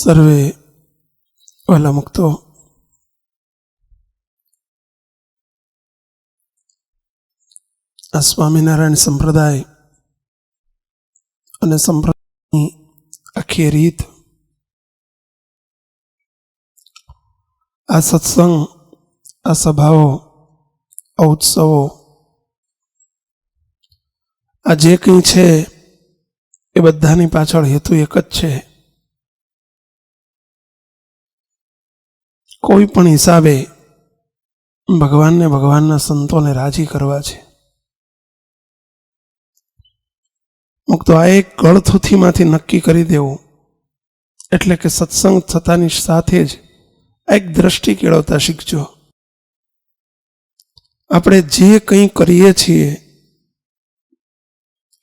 સર્વે વહાલા મુક્તો, આ સ્વામિનારાયણ સંપ્રદાય અને સંપ્રદાયની આખી રીત, આ સત્સંગ, આ સભાઓ, આ ઉત્સવો, આ જે કંઈ છે એ બધાની પાછળ હેતુ એક જ છે. કોઈ પણ હિસાબે ભગવાનને, ભગવાનના સંતોને રાજી કરવા છે. મુક્તો આ એક ગળથુથીમાંથી નક્કી કરી દેવું, એટલે કે સત્સંગ થતાની સાથે જ એક દ્રષ્ટિ કેળવતા શીખજો. આપણે જે કંઈ કરીએ છીએ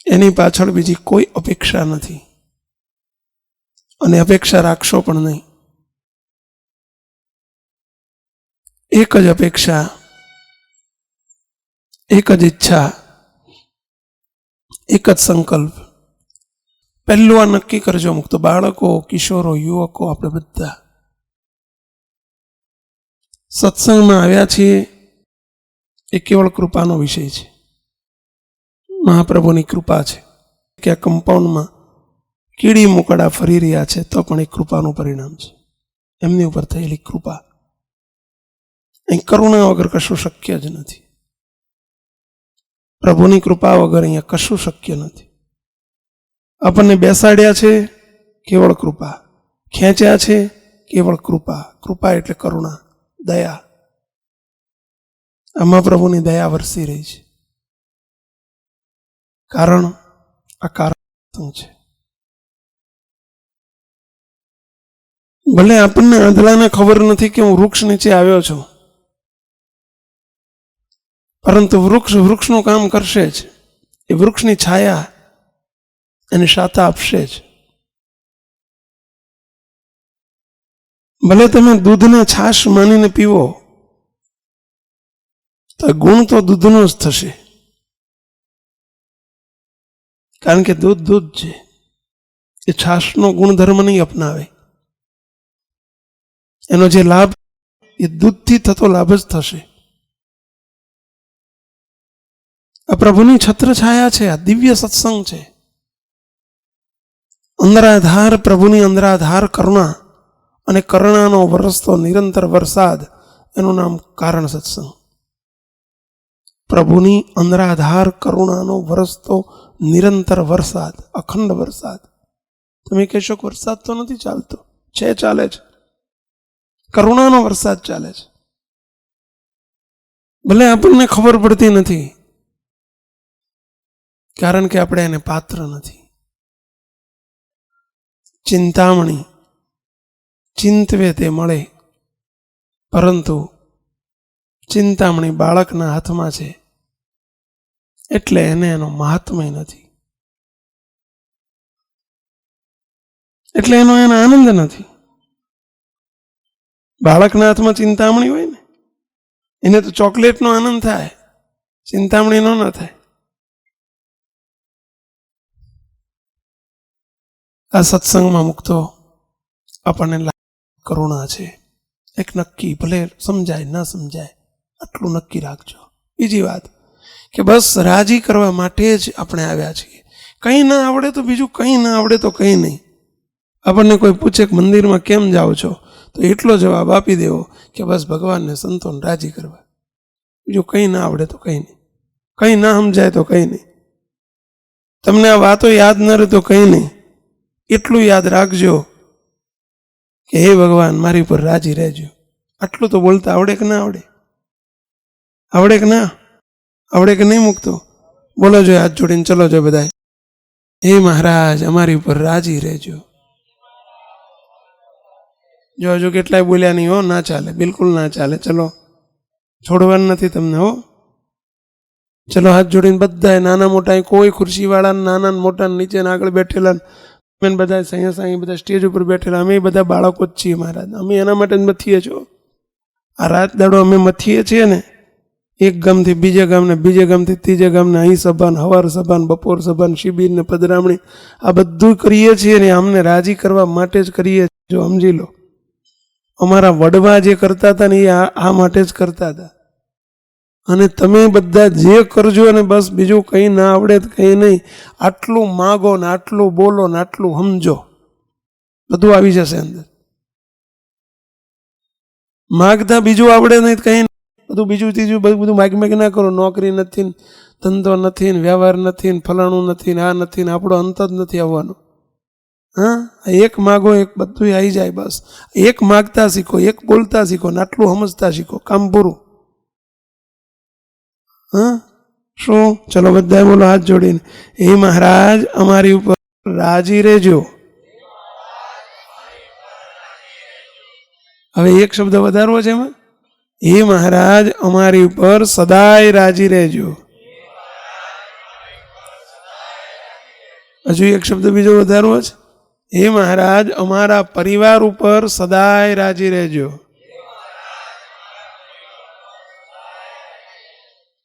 એની પાછળ બીજી કોઈ અપેક્ષા નથી, અને અપેક્ષા રાખશો પણ નહીં. એક જ અપેક્ષા, એક જ ઈચ્છા, એક જ સંકલ્પ. પહેલું આ નક્કી કરજો મુક્તો, બાળકો, કિશોરો, યુવકો, આપણે બધા સત્સંગમાં આવ્યા છીએ એ કેવળ કૃપાનો વિષય છે. મહાપ્રભુની કૃપા છે કે આ કમ્પાઉન્ડમાં કીડી મુકડા ફરી રહ્યા છે, તો પણ એ કૃપાનું પરિણામ છે, એમની ઉપર થયેલી કૃપા. અહીં કરુણા વગર કશું શક્ય જ નથી. પ્રભુની કૃપા વગર અહીંયા કશું શક્ય નથી. આપણને બેસાડ્યા છે કેવળ કૃપા, ખેંચ્યા છે કેવળ કૃપા. કૃપા એટલે કરુણા, દયા. આમાં પ્રભુની દયા વરસી રહી છે. કારણ આ કારણ શું છે? ભલે આપણને આંધળાને ખબર નથી કે હું વૃક્ષ નીચે આવ્યો છું, પરંતુ વૃક્ષ વૃક્ષનું કામ કરશે જ. એ વૃક્ષની છાયા એને શાતા આપશે જ. ભલે તમે દૂધને છાશ માનીને પીવો તો ગુણ તો દૂધનો જ થશે, કારણ કે દૂધ દૂધ છે. એ છાશનો ગુણધર્મ નહીં અપનાવે. એનો જે લાભ એ દૂધથી થતો લાભ જ થશે. આ પ્રભુની છત્રછાયા છે, આ દિવ્ય સત્સંગ છે. અંદરાધાર પ્રભુની અંદરાધાર કરુણા અને કરુણાનો વરસતો નિરંતર વરસાદ, એનું નામ કારણ સત્સંગ. પ્રભુની અંદરાધાર કરુણાનો વરસતો નિરંતર વરસાદ, અખંડ વરસાદ. તમે કહેશો કે વરસાદ તો નથી ચાલતો. છે, ચાલે છે. કરુણાનો વરસાદ ચાલે છે. ભલે આપણને ખબર પડતી નથી, કારણ કે આપણે એને પાત્ર નથી. ચિંતામણી ચિંતવે તે મળે, પરંતુ ચિંતામણી બાળકના હાથમાં છે, એટલે એને એનો મહાત્મય નથી, એટલે એનો આનંદ નથી. બાળકના હાથમાં ચિંતામણી હોય ને, એને તો ચોકલેટનો આનંદ થાય, ચિંતામણીનો ન થાય. આ સત્સંગમાં મુક્તો આપણને કરુણા છે એક નક્કી. ભલે સમજાય ન સમજાય, આટલું નક્કી રાખજો. બીજી વાત કે બસ રાજી કરવા માટે જ આપણે આવ્યા છીએ. કંઈ ના આવડે તો બીજું, કંઈ ના આવડે તો કંઈ નહીં. આપણને કોઈ પૂછે કે મંદિરમાં કેમ જાઓ છો, તો એટલો જવાબ આપી દેવો કે બસ ભગવાનને, સંતોને રાજી કરવા. બીજું કંઈ ના આવડે તો કંઈ નહીં, કંઈ ના સમજાય તો કંઈ નહીં, તમને આ વાતો યાદ ન રહે તો કંઈ નહીં. એટલું યાદ રાખજો કે હે ભગવાન, મારી પર રાજી રહેજો. આટલું તો બોલતા આવડે કે ના આવડે? આવડે કે ના આવડે કે નહીં મુકતો? બોલો જો, હાથ જોડીને ચલો જો બધા, હે મહારાજ અમારી ઉપર રાજી રહેજો. જો હજુ કેટલાય બોલ્યા નહીં હો, ના ચાલે, બિલકુલ ના ચાલે. ચલો, છોડવાનું નથી તમને હો. ચલો હાથ જોડીને બધા, નાના મોટા, કોઈ ખુરશીવાળા, નાના મોટા, નીચે આગળ બેઠેલા, બધા સાંઈ સાંઈ બધા સ્ટેજ ઉપર બેઠેલા, અમે બધા બાળકો જ છીએ મહારાજ. અમે એના માટે જ મથીએ છો. આ રાત દાડો અમે મથીએ છીએ ને, એક ગામથી બીજે ગામને, બીજે ગામથી ત્રીજે ગામને, અહીં સભાન, હવાર સભાન, બપોર સભાન, શિબિર ને પધરામણી, આ બધું કરીએ છીએ ને અમને રાજી કરવા માટે જ કરીએ. જો સમજી લો, અમારા વડવા જે કરતા હતા ને એ આ માટે જ કરતા હતા. અને તમે બધા જે કરજો અને બસ બીજું કંઈ ના આવડે કંઈ નહીં, આટલું માગો ને આટલું બોલો ને આટલું સમજો, બધું આવી જશે અંદર. માગતા બીજું આવડે નહીં કંઈ નહીં, બધું બીજું ત્રીજું બધું માગ ના કરો. નોકરી નથી ને ધંધો નથી ને વ્યવહાર નથી ને ફલાણું નથી ને આ નથી ને આપણો અંત જ નથી આવવાનો. હા, એક માગો એક બધું આવી જાય. બસ એક માગતા શીખો, એક બોલતા શીખો ને આટલું સમજતા શીખો, કામ પૂરું. હા, શું? ચલો બધા બોલો હાથ જોડીને, હે મહારાજ અમારી ઉપર રાજી રહેજો. હવે એક શબ્દ વધારવો છે એમાં, હે મહારાજ અમારી ઉપર સદાય રાજી રહેજો. હજુ એક શબ્દ બીજો વધારવો છે, હે મહારાજ અમારા પરિવાર ઉપર સદાય રાજી રહેજો.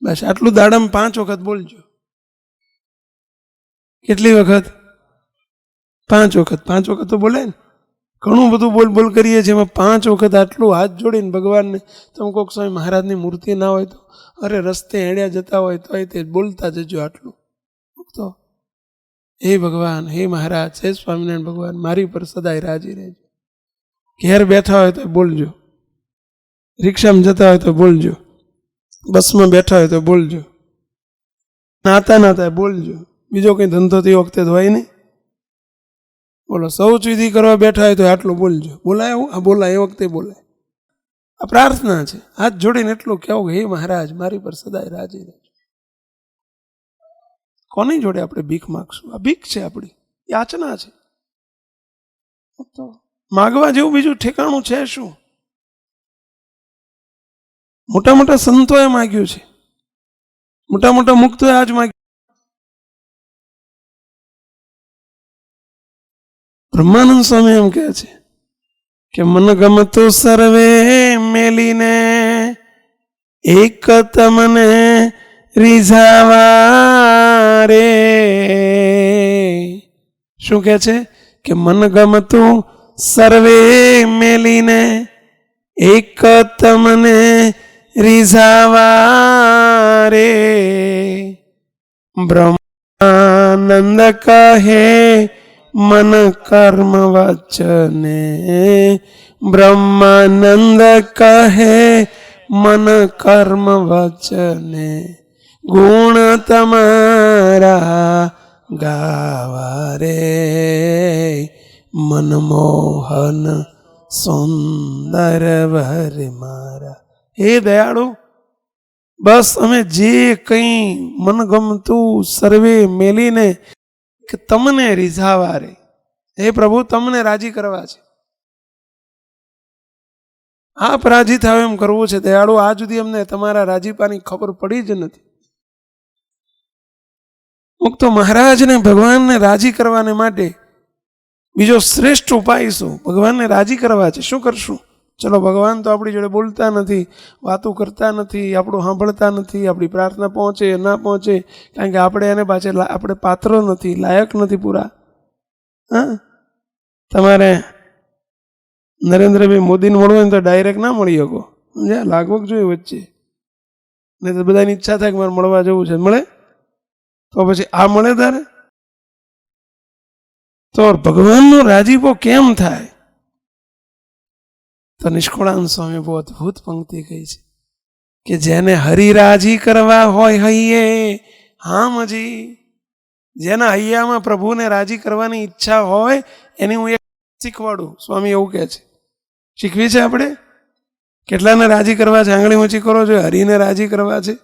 બસ આટલું દાડમ 5 વખત બોલજો. કેટલી વખત? 5 વખત. 5 વખત તો બોલે ને, ઘણું બધું બોલ કરીએ છીએ, એમાં 5 વખત આટલું હાથ જોડીને ભગવાનને. તમે કોઈક સ્વામી મહારાજની મૂર્તિ ના હોય તો, અરે રસ્તે હેડ્યા જતા હોય તો તે બોલતા જજો આટલું. તો હે ભગવાન, હે મહારાજ, હે સ્વામિનારાયણ ભગવાન, મારી પર સદાય રાજી રહેજો. ઘેર બેઠા હોય તો બોલજો, રિક્ષામાં જતા હોય તો બોલજો, બસમાં બેઠા હોય તો બોલજો, નાતા બોલજો. બીજો કંઈ ધંધો તે વખતે તો હોય નહીં. બોલો, શૌચ વિધિ કરવા બેઠા હોય તો આટલું બોલજો. બોલાય એવું? આ બોલાય એ વખતે બોલાય. આ પ્રાર્થના છે. હાથ જોડીને એટલું કહેવું, હે મહારાજ મારી પર સદાય રાજી રહેજો. કોની જોડે આપણે ભીખ માગશું? આ ભીખ છે, આપણી યાચના છે. તો માગવા જેવું બીજું ઠેકાણું છે શું? મોટા મોટા સંતોએ માગ્યું છે, મોટા મોટા મુક્તોએ આજ માગ્યું. બ્રહ્માનંદ સ્વામી એમ કહે છે કે મન ગમતું સર્વે મેલીને એક તમને રીઝાવા રે. શું કહે છે? કે મન ગમતું સર્વે મેલીને એક તમને રીઝાવા રે. બ્રહ્માનંદ કહે મન કર્મ વચને, બ્રહ્માનંદ કહે મન કર્મ વચને, ગુણ તમારા ગાવા રે. મનમોહન સુંદર ભર મારા. હે દયાળુ, બસ અમે જે કંઈ મનગમતું સર્વે મેલીને કે તમને રીઝાવા રે. હે પ્રભુ, તમને રાજી કરવા છે. આપ રાજી થાવ એમ કરવું છે દયાળુ. આ સુધી અમને તમારા રાજીપાની ખબર પડી જ નથી. મુક્તો મહારાજને ભગવાનને રાજી કરવાને માટે બીજો શ્રેષ્ઠ ઉપાય શું? ભગવાનને રાજી કરવા છે. શું કરશું? ચલો, ભગવાન તો આપણી જોડે બોલતા નથી, વાતો કરતા નથી, આપણું સાંભળતા નથી, આપણી પ્રાર્થના પહોંચે ના પહોંચે, કારણ કે આપણે એને પાછળ આપણે પાત્ર નથી, લાયક નથી પૂરા. હા, તમારે નરેન્દ્રભાઈ મોદીને મળવું હોય ને તો ડાયરેક્ટ ના મળી શકો, સમજ્યા? લાગવગ જોઈએ વચ્ચે. નહીં તો બધાની ઈચ્છા થાય કે મારે મળવા જવું છે, મળે તો પછી આ મળે તારે. તો ભગવાનનો રાજીપો કેમ થાય? તો નિષ્કુળાનંદ સ્વામી બહુ અદભુત પંક્તિ કહી છે કે જેને હરિરાજી કરવા હોય હૈયે હામજી, જેના હૈયામાં પ્રભુને રાજી કરવાની ઈચ્છા હોય એની હું એક શીખવાડું. સ્વામી એવું કહે છે. શીખવી છે આપણે. કેટલાને રાજી કરવા છે? આંગળી ઊંચી કરો છો. હરિને રાજી કરવા છે.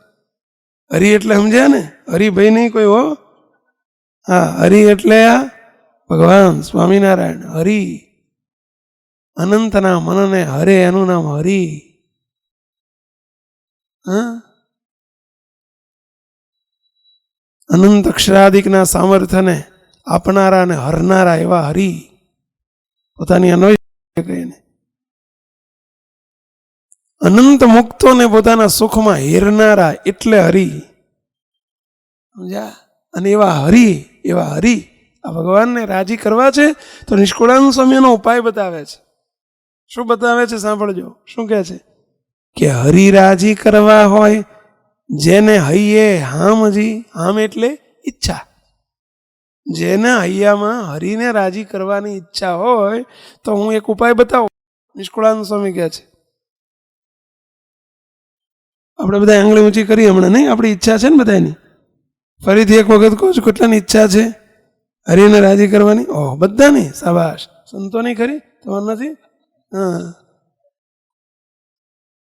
હરિ એટલે સમજ્યા ને? હરિભાઈ નહીં કોઈ હો. હા, હરિ એટલે આ ભગવાન સ્વામિનારાયણ. હરિ અનંતના મનને હરે, એનું નામ હરિ. અનંત અક્ષરાદિકના સામર્થ્યને આપનારા અને હરનારા એવા હરિ. પોતાની અન્વય કહીને અનંત મુક્તોને પોતાના સુખમાં હેરનારા એટલે હરિ. સમજ્યા? અને એવા હરિ આ ભગવાનને રાજી કરવા છે તો નિષ્કુળાનંદ સ્વામીનો ઉપાય બતાવે છે. શું બતાવે છે સાંભળજો. શું કહે છે કે હરિ રાજી કરવા હોય જેને હૈયે હામજી, હામ એટલે ઈચ્છા, જેને હૈયામાં હરિને રાજી કરવાની ઈચ્છા હોય તો હું એક ઉપાય બતાવું. નિષ્કુળાનંદ સ્વામી કહે છે, આપણે બધા આંગળી ઊંચી કરી હમણાં, નહીં? આપણી ઈચ્છા છે ને બધાની. ફરીથી એક વખત કહું છું, કેટલાની ઈચ્છા છે હરિને રાજી કરવાની? ઓહ, બધાની. શાબાશ. સંતોની ખરી? તમારે નથી? હા,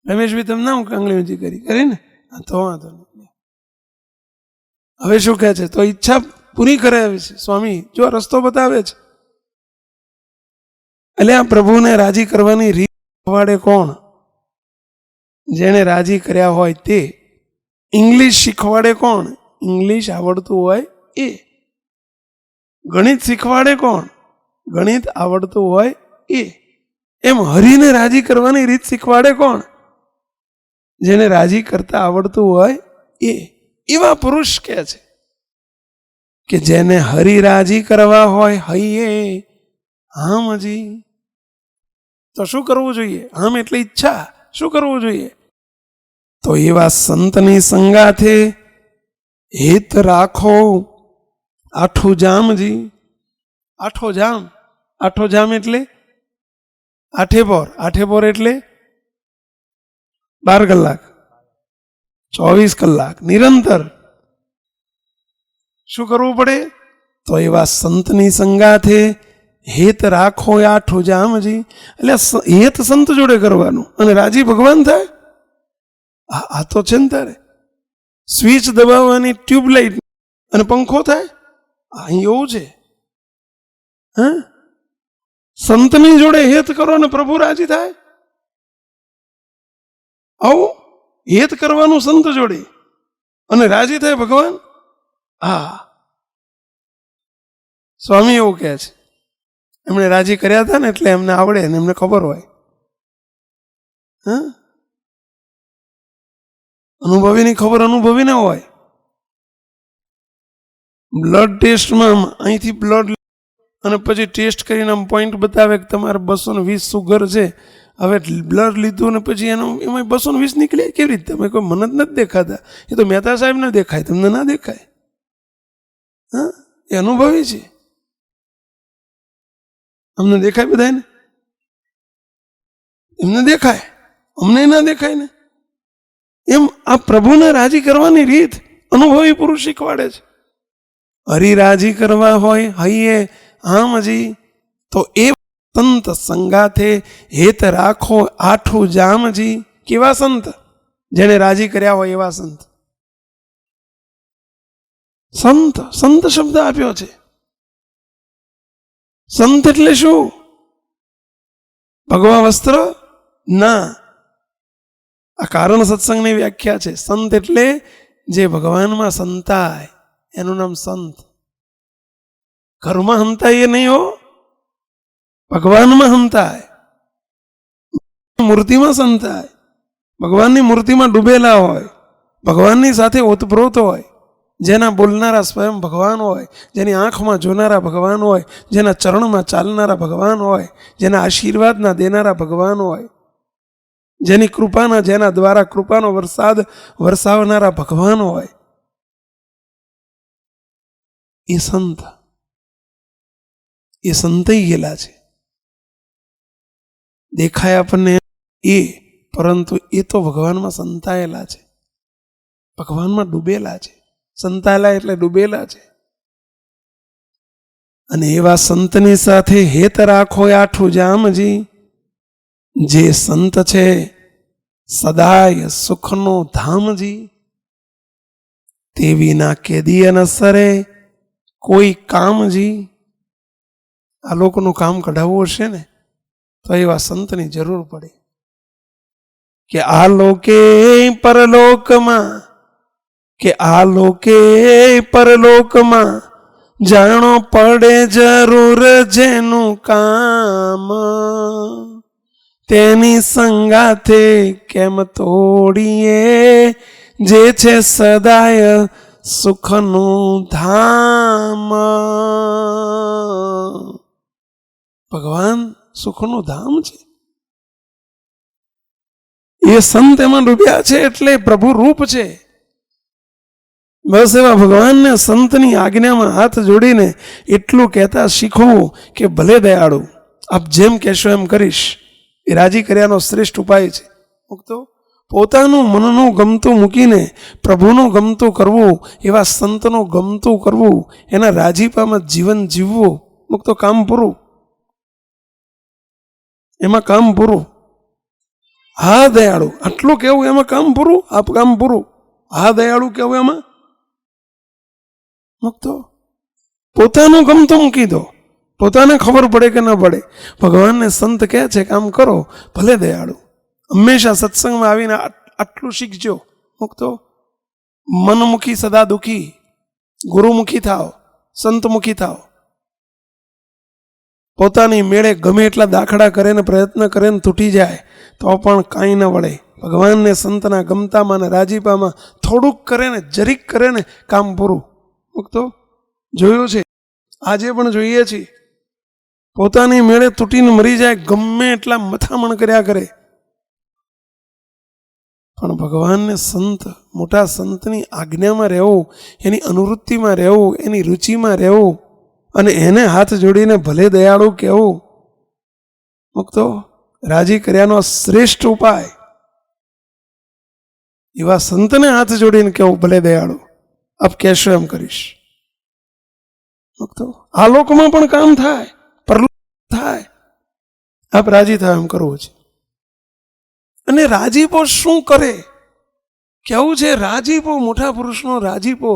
રમેશભાઈ તમને હું આંગળી ઊંચી કરીને? હા, તો વાંધો નહીં. હવે શું કહે છે? તો ઈચ્છા પૂરી કરે છે સ્વામી, જો રસ્તો બતાવે છે. એટલે આ પ્રભુને રાજી કરવાની રીત શીખવાડે કોણ? જેને રાજી કર્યા હોય તે. ઇંગ્લિશ શીખવાડે કોણ? ઇંગ્લિશ આવડતું હોય એ. ગણિત શીખવાડે કોણ? ગણિત આવડતું હોય એ. એમ હરિને રાજી કરવાની રીત શીખવાડે કોણ? જેને રાજી કરતા આવડતું હોય એ. એવા પુરુષ કે છે કે જેને હરિ રાજી કરવા હોય હૈયે હામજી, તો શું કરવું જોઈએ? હામ એટલે ઈચ્છા. શું કરવું જોઈએ? તો એવા સંતની સંગાથે હિત રાખો આઠું જામજી. આઠો જામ, આઠો જામ એટલે આઠે પોર. આઠે પોર એટલે 12 કલાક, 24 કલાક નિરંતર. શું કરવું પડે? તો એવા સંતની સંગાથે હેત રાખો આઠું જામજી. એટલે હેત સંત જોડે કરવાનું અને રાજી ભગવાન થાય. આ તો છે ને તારે સ્વિચ દબાવવાની ટ્યુબલાઇટ અને પંખો થાય. અહીં એવું છે. હા, સંતની જોડે હેત કરો ને પ્રભુ રાજી થાય. આવું હેત કરવાનું સંત જોડે અને રાજી થાય ભગવાન. હા, સ્વામી એવું કહે છે, એમણે રાજી કર્યા હતા ને એટલે એમને આવડે ને એમને ખબર હોય. હા, અનુભવીની ખબર અનુભવીને હોય. બ્લડ ટેસ્ટમાં અહીંથી બ્લડ અને પછી ટેસ્ટ કરીને આમ પોઈન્ટ બતાવે કે તમારે 220 સુગર છે. હવે બ્લડ લીધું ને પછી એમાં 220 નીકળે કેવી રીતે? તમે કોઈ મને જ નથી દેખાતા. એ તો મહેતા સાહેબને દેખાય, તમને ના દેખાય. હા, એ અનુભવી છે. અમને દેખાય બધાને? એમને દેખાય, અમને ના દેખાય ને. એમ આ પ્રભુને રાજી કરવાની રીત અનુભવી પુરુષ શીખવાડે છે. હરિ રાજી કરવા હોય હૈયે હામજી, તો એ સંત સંગાથે હેત રાખો આઠું જામજી. કેવા સંત? જેને રાજી કર્યા હોય એવા સંત. સંત, સંત શબ્દ આપ્યો છે. સંત એટલે શું? ભગવા વસ્ત્ર? ના, આ કારણ સત્સંગની વ્યાખ્યા છે. સંત એટલે જે ભગવાનમાં સંતાય એનું નામ સંત. ઘરમાં હંતાય એ નહીં હો, ભગવાનમાં હંતાય, મૂર્તિમાં સંતાય, ભગવાનની મૂર્તિમાં ડૂબેલા હોય, ભગવાનની સાથે ઓતપ્રોત હોય, જેના બોલનારા સ્વયં ભગવાન હોય, જેની આંખમાં જોનારા ભગવાન હોય, જેના ચરણમાં ચાલનારા ભગવાન હોય, જેના આશીર્વાદના દેનારા ભગવાન હોય, જેની કૃપાના, જેના દ્વારા કૃપાનો વરસાદ વરસાવનારા ભગવાન હોય, એ સંત. એ સંતાઈ ગયેલા છે. દેખાય આપણને એ, પરંતુ એ તો ભગવાનમાં સંતાયેલા છે, ભગવાનમાં ડૂબેલા છે. સંતાયેલા એટલે ડૂબેલા છે. અને એવા સંતની સાથે હેત રાખો આઠું જામજી. જે સંત છે સદાય સુખનો ધામજી. તે વિના કેદી અનસરે કોઈ કામજી. આ લોકોનું કામ કઢાવવું હશે ને તો એવા સંતની જરૂર પડે કે આ લોકે પરલોકમાં, કે આ લોકે પરલોકમાં જાણો પડે જરૂર જેનું કામ. તેની સંગાથે કેમ તોડીએ જે છે સદાય સુખનું ધામ. ભગવાન સુખનું ધામ છે. એ સંત એમાં ડૂબ્યા છે એટલે પ્રભુ રૂપ છે. બસ એવા ભગવાનને સંતની આજ્ઞામાં હાથ જોડીને એટલું કહેતા શીખવું કે ભલે દયાળુ, આપ જેમ કહેશો એમ કરીશ. એ રાજી કર્યાનો શ્રેષ્ઠ ઉપાય છે. મુક્તો પોતાનું મનનું ગમતું મૂકીને પ્રભુનું ગમતું કરવું, એવા સંતનું ગમતું કરવું, એના રાજીપામાં જીવન જીવવું. મુક્તો કામ પૂરું, એમાં કામ પૂરું. હા દયાળુ આટલું કેવું એમાં કામ પૂરું. આપ કામ પૂરું. હા દયાળુ કેવું એમાં મુક્તો પોતાનું ગમતું મૂકી દો. પોતાને ખબર પડે કે ન પડે, ભગવાનને સંત કહે છે કામ કરો, ભલે દયાળુ. હંમેશા સત્સંગમાં આવીને આટલું શીખજો. મુક્તો મનમુખી સદા દુઃખી, ગુરુમુખી થાવ, સંતમુખી થાવ. પોતાની મેળે ગમે એટલા દાખલા કરે ને પ્રયત્ન કરે ને તૂટી જાય તો પણ કાંઈ ન વળે. ભગવાનને સંતના ગમતામાં ને રાજીપામાં થોડુંક કરે ને, જરીક કરે ને, કામ પૂરું. મુક્તો જોયું છે, આજે પણ જોઈએ છીએ. પોતાની મેળે તૂટીને મરી જાય, ગમે એટલા મથામણ કર્યા કરે, પણ ભગવાનને સંત, મોટા સંતની આજ્ઞામાં રહેવું, એની અનુવૃત્તિમાં રહેવું, એની રુચિમાં રહેવું અને એને હાથ જોડીને ભલે દયાળુ કહેવું. મુક્તો રાજી કર્યાનો શ્રેષ્ઠ ઉપાય. એવા સંતને હાથ જોડીને કહેવું ભલે દયાળુ, આપ કહેશો એમ કરીશ. મુક્તો આ લોકમાં પણ કામ થાય, પરલોક થાય. આપ રાજી થાય એમ કરવું છે. અને રાજીપો શું કરે કેવું છે? રાજીપો, મોટા પુરુષનો રાજીપો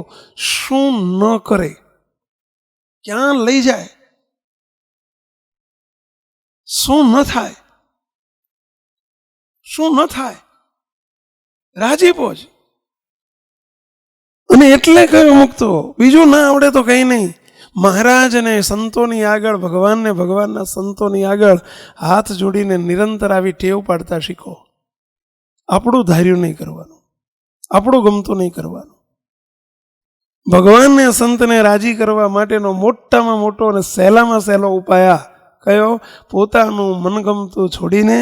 શું ન કરે, ક્યાં લઈ જાય, શું ન થાય, શું ન થાય, રાજીપો જ. અને એટલે કયો મુક્તો, બીજું ના આવડે તો કંઈ નહીં. મહારાજ અને સંતોની આગળ, ભગવાનને ભગવાનના સંતોની આગળ હાથ જોડીને નિરંતર આવી ટેવ પાડતા શીખો. આપણું ધાર્યું નહીં કરવાનું, આપણું ગમતું નહીં કરવાનું. ભગવાનને સંતને રાજી કરવા માટેનો મોટામાં મોટો અને સહેલામાં સહેલો ઉપાય કયો? પોતાનું મનગમતું છોડીને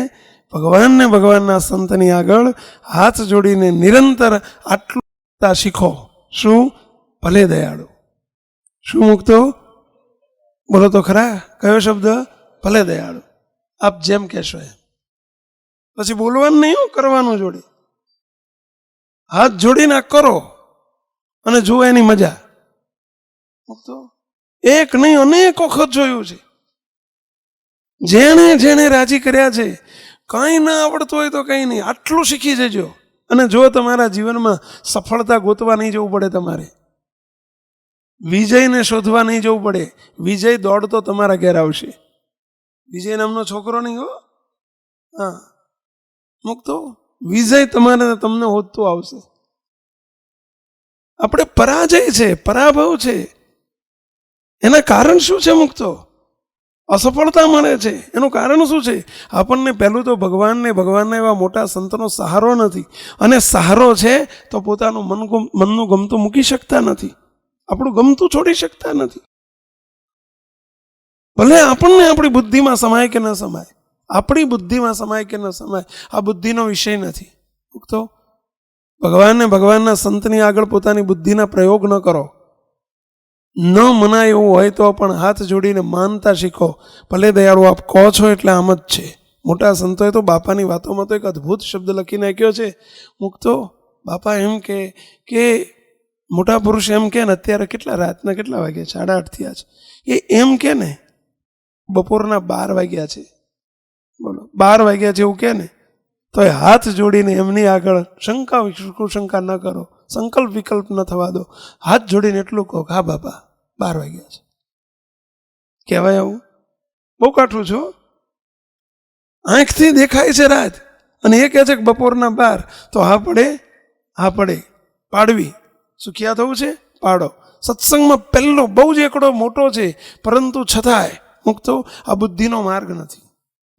ભગવાનને ભગવાનના સંતની આગળ હાથ જોડીને નિરંતર આટલું શીખો. શું? ભલે દયાળુ. શું મુક્તો? બોલો તો ખરા, કયો શબ્દ? ભલે દયાળુ. આપ જેમ કહેશો એમ. પછી બોલવાનું નહીં, કરવાનું જોડે. હાથ જોડીને કરો અને જુઓ એની મજા. મુક્તો એક નહીં અનેક વખત જોયું છે. જેણે જેણે રાજી કર્યા છે, કંઈ ના આવડતું હોય તો કંઈ નહીં, આટલું શીખી જજો. અને જો તમારા જીવનમાં સફળતા ગોતવા નહીં જવું પડે, તમારે વિજયને શોધવા નહીં જવું પડે. વિજય દોડતો તમારા ઘેર આવશે. વિજય નામનો છોકરો નહીં હો. હા મુક્તો વિજય તમને હોતું આવશે. આપણે પરાજય છે, પરાભવ છે, એના કારણ શું છે? મુક્તો અસફળતા મળે છે, એનું કારણ શું છે? આપણને પહેલું તો ભગવાનના એવા મોટા સંતનો સહારો નથી. અને સહારો છે તો પોતાનું મનનું ગમતું મૂકી શકતા નથી, આપણું ગમતું છોડી શકતા નથી. ભલે આપણને આપણી બુદ્ધિમાં સમાય કે ન સમાય, આપણી બુદ્ધિમાં સમાય કે ન સમાય, આ બુદ્ધિનો વિષય નથી. તો ભગવાનને ભગવાનના સંતની આગળ પોતાની બુદ્ધિના પ્રયોગ ન કરો. ન મનાય એવું હોય તો પણ હાથ જોડીને માનતા શીખો. ભલે દયાળુ, આપ કહો છો એટલે આમ જ છે. મોટા સંતોએ તો બાપાની વાતોમાં તો એક અદ્ભુત શબ્દ લખી નાખ્યો છે. મુક્તો બાપા એમ કે મોટા પુરુષ એમ કે ને, અત્યારે રાતના કેટલા વાગ્યા? 8:30 થયા છે. એ એમ કે ને બપોરના 12 વાગ્યા છે. બોલો 12 વાગ્યા છે એવું કે ને, તો એ હાથ જોડીને એમની આગળ શંકા ન કરો, સંકલ્પ વિકલ્પ ન થવા દો. હાથ જોડીને એટલું કહો, હા બાપા 12 વાગ્યા છે. કહેવાય આવું? બહુ કાઠું છો. આંખથી દેખાય છે રાત, અને એ કહે છે કે બપોરના 12. તો હા પડે પાડવી. સુખિયા થવું છે, પાડો. સત્સંગમાં પહેલો બહુ જ એકડો મોટો છે, પરંતુ છતાંય મુક્તો આ બુદ્ધિનો માર્ગ નથી.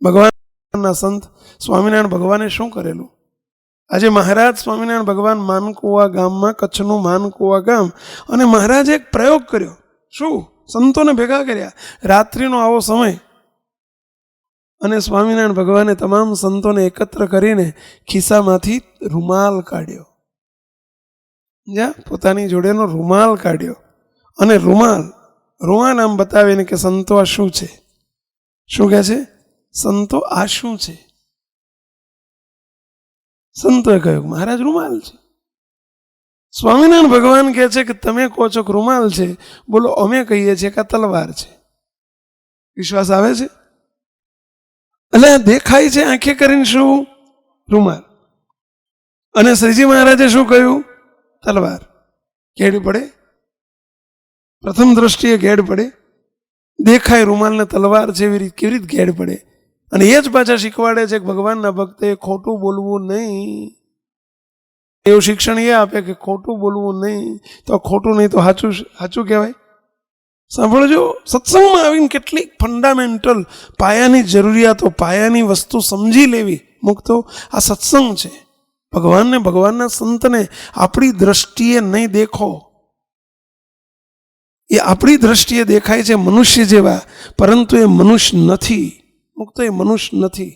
ભગવાનના સંત સ્વામિનારાયણ ભગવાને શું કરેલું? આજે મહારાજ સ્વામિનારાયણ ભગવાન માનકુવા ગામમાં, કચ્છનું માનકુવા ગામ, અને મહારાજે એક પ્રયોગ કર્યો. શું? સંતોને ભેગા કર્યા. રાત્રિનો આવો સમય અને સ્વામિનારાયણ ભગવાને તમામ સંતોને એકત્ર કરીને ખિસ્સામાંથી રૂમાલ કાઢ્યો, જ્યાં પોતાની જોડેનો રૂમાલ કાઢ્યો અને રૂમાલ આમ બતાવીને કે સંતો આ શું છે? શું કહે છે? સંતો આ શું છે? સંતોએ કહ્યું મહારાજ રૂમાલ છે. સ્વામિનારાયણ ભગવાન કહે છે કે તમે કહો છો કે રૂમાલ છે, બોલો અમે કહીએ છીએ કે તલવાર છે. વિશ્વાસ આવે છે? એટલે દેખાય છે આંખે કરીને શું? રૂમાલ. અને શ્રીજી મહારાજે શું કહ્યું? તલવાર. ગેડ પડે? પ્રથમ દ્રષ્ટિએ ગેડ પડે? દેખાય રૂમાલને તલવાર છે એવી રીતે કેવી રીતે ગેડ પડે? અને એ જ પાછા શીખવાડે છે કે ભગવાનના ભક્તે ખોટું બોલવું નહીં. એવું શિક્ષણ એ આપે કે ખોટું બોલવું નહીં, તો ખોટું નહીં તો સાચું કહેવાય. સાંભળજો, સત્સંગમાં આવીને કેટલીક ફંડામેન્ટલ પાયાની જરૂરિયાતો, પાયાની વસ્તુ સમજી લેવી. મુક્તો આ સત્સંગ છે. ભગવાનને, ભગવાનના સંતને આપણી દ્રષ્ટિએ નહીં દેખો. એ આપણી દ્રષ્ટિએ દેખાય છે મનુષ્ય જેવા, પરંતુ એ મનુષ્ય નથી. મુક્તો એ મનુષ્ય નથી.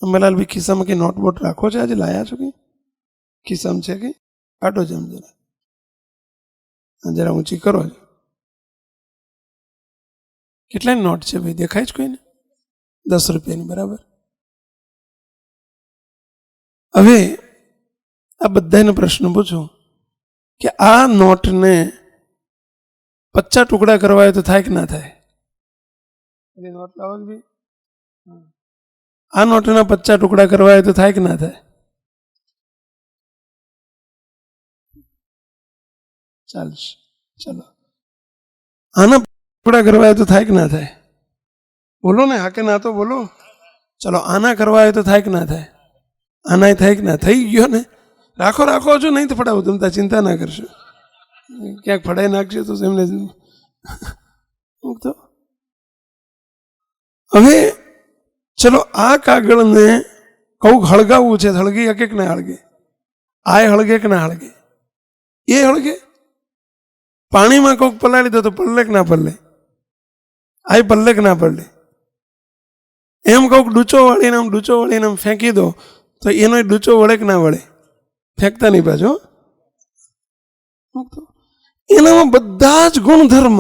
અંબેલાલભાઈ ખિસ્સામાં કઈ નોટબોટ રાખો છે? આજે લાયા છો કે ખિસ્સામાં છે કે? કાઢો જમ જરા ઊંચી કરો છો. કેટલાની નોટ છે ભાઈ? દેખાય જ કોઈને? 10 રૂપિયાની બરાબર. હવે આ બધાને પ્રશ્ન પૂછું કે આ નોટને 50 ટુકડા કરવા હોય તો થાય કે ના થાય? નોટ લાવો ભાઈ. આ નોટના 50 ટુકડા કરવા હોય તો થાય કે ના થાય? ચાલશે. ચલો, આના ટુકડા કરવા હોય તો થાય કે ના થાય? બોલો ને, હા કે ના તો બોલો. ચલો, આના કરવા હોય તો થાય કે ના થાય? આના થાય કે ના? થઈ ગયો ને. રાખો છો, નહીં તો ફટાવો. તમે ચિંતા ના કરશો. ક્યાંક ફડાઈ નાખશે તો એમને. હવે ચલો, આ કાગળને કહું હળગાવવું છે, હળગી શકે કે ના હળગે? આ હળગે કે ના હળગે? એ હળગે. પાણીમાં કોક પલાળી દો તો પલ્લે કે ના પલ્લે? આ પલ્લે કે ના પલ્લે? એમ કોક ડૂચો વાળીને આમ ફેંકી દો તો એનો ડૂચો વળે કે ના વળે? ફેંકતા નહીં પાછો. એનામાં બધા જ ગુણધર્મ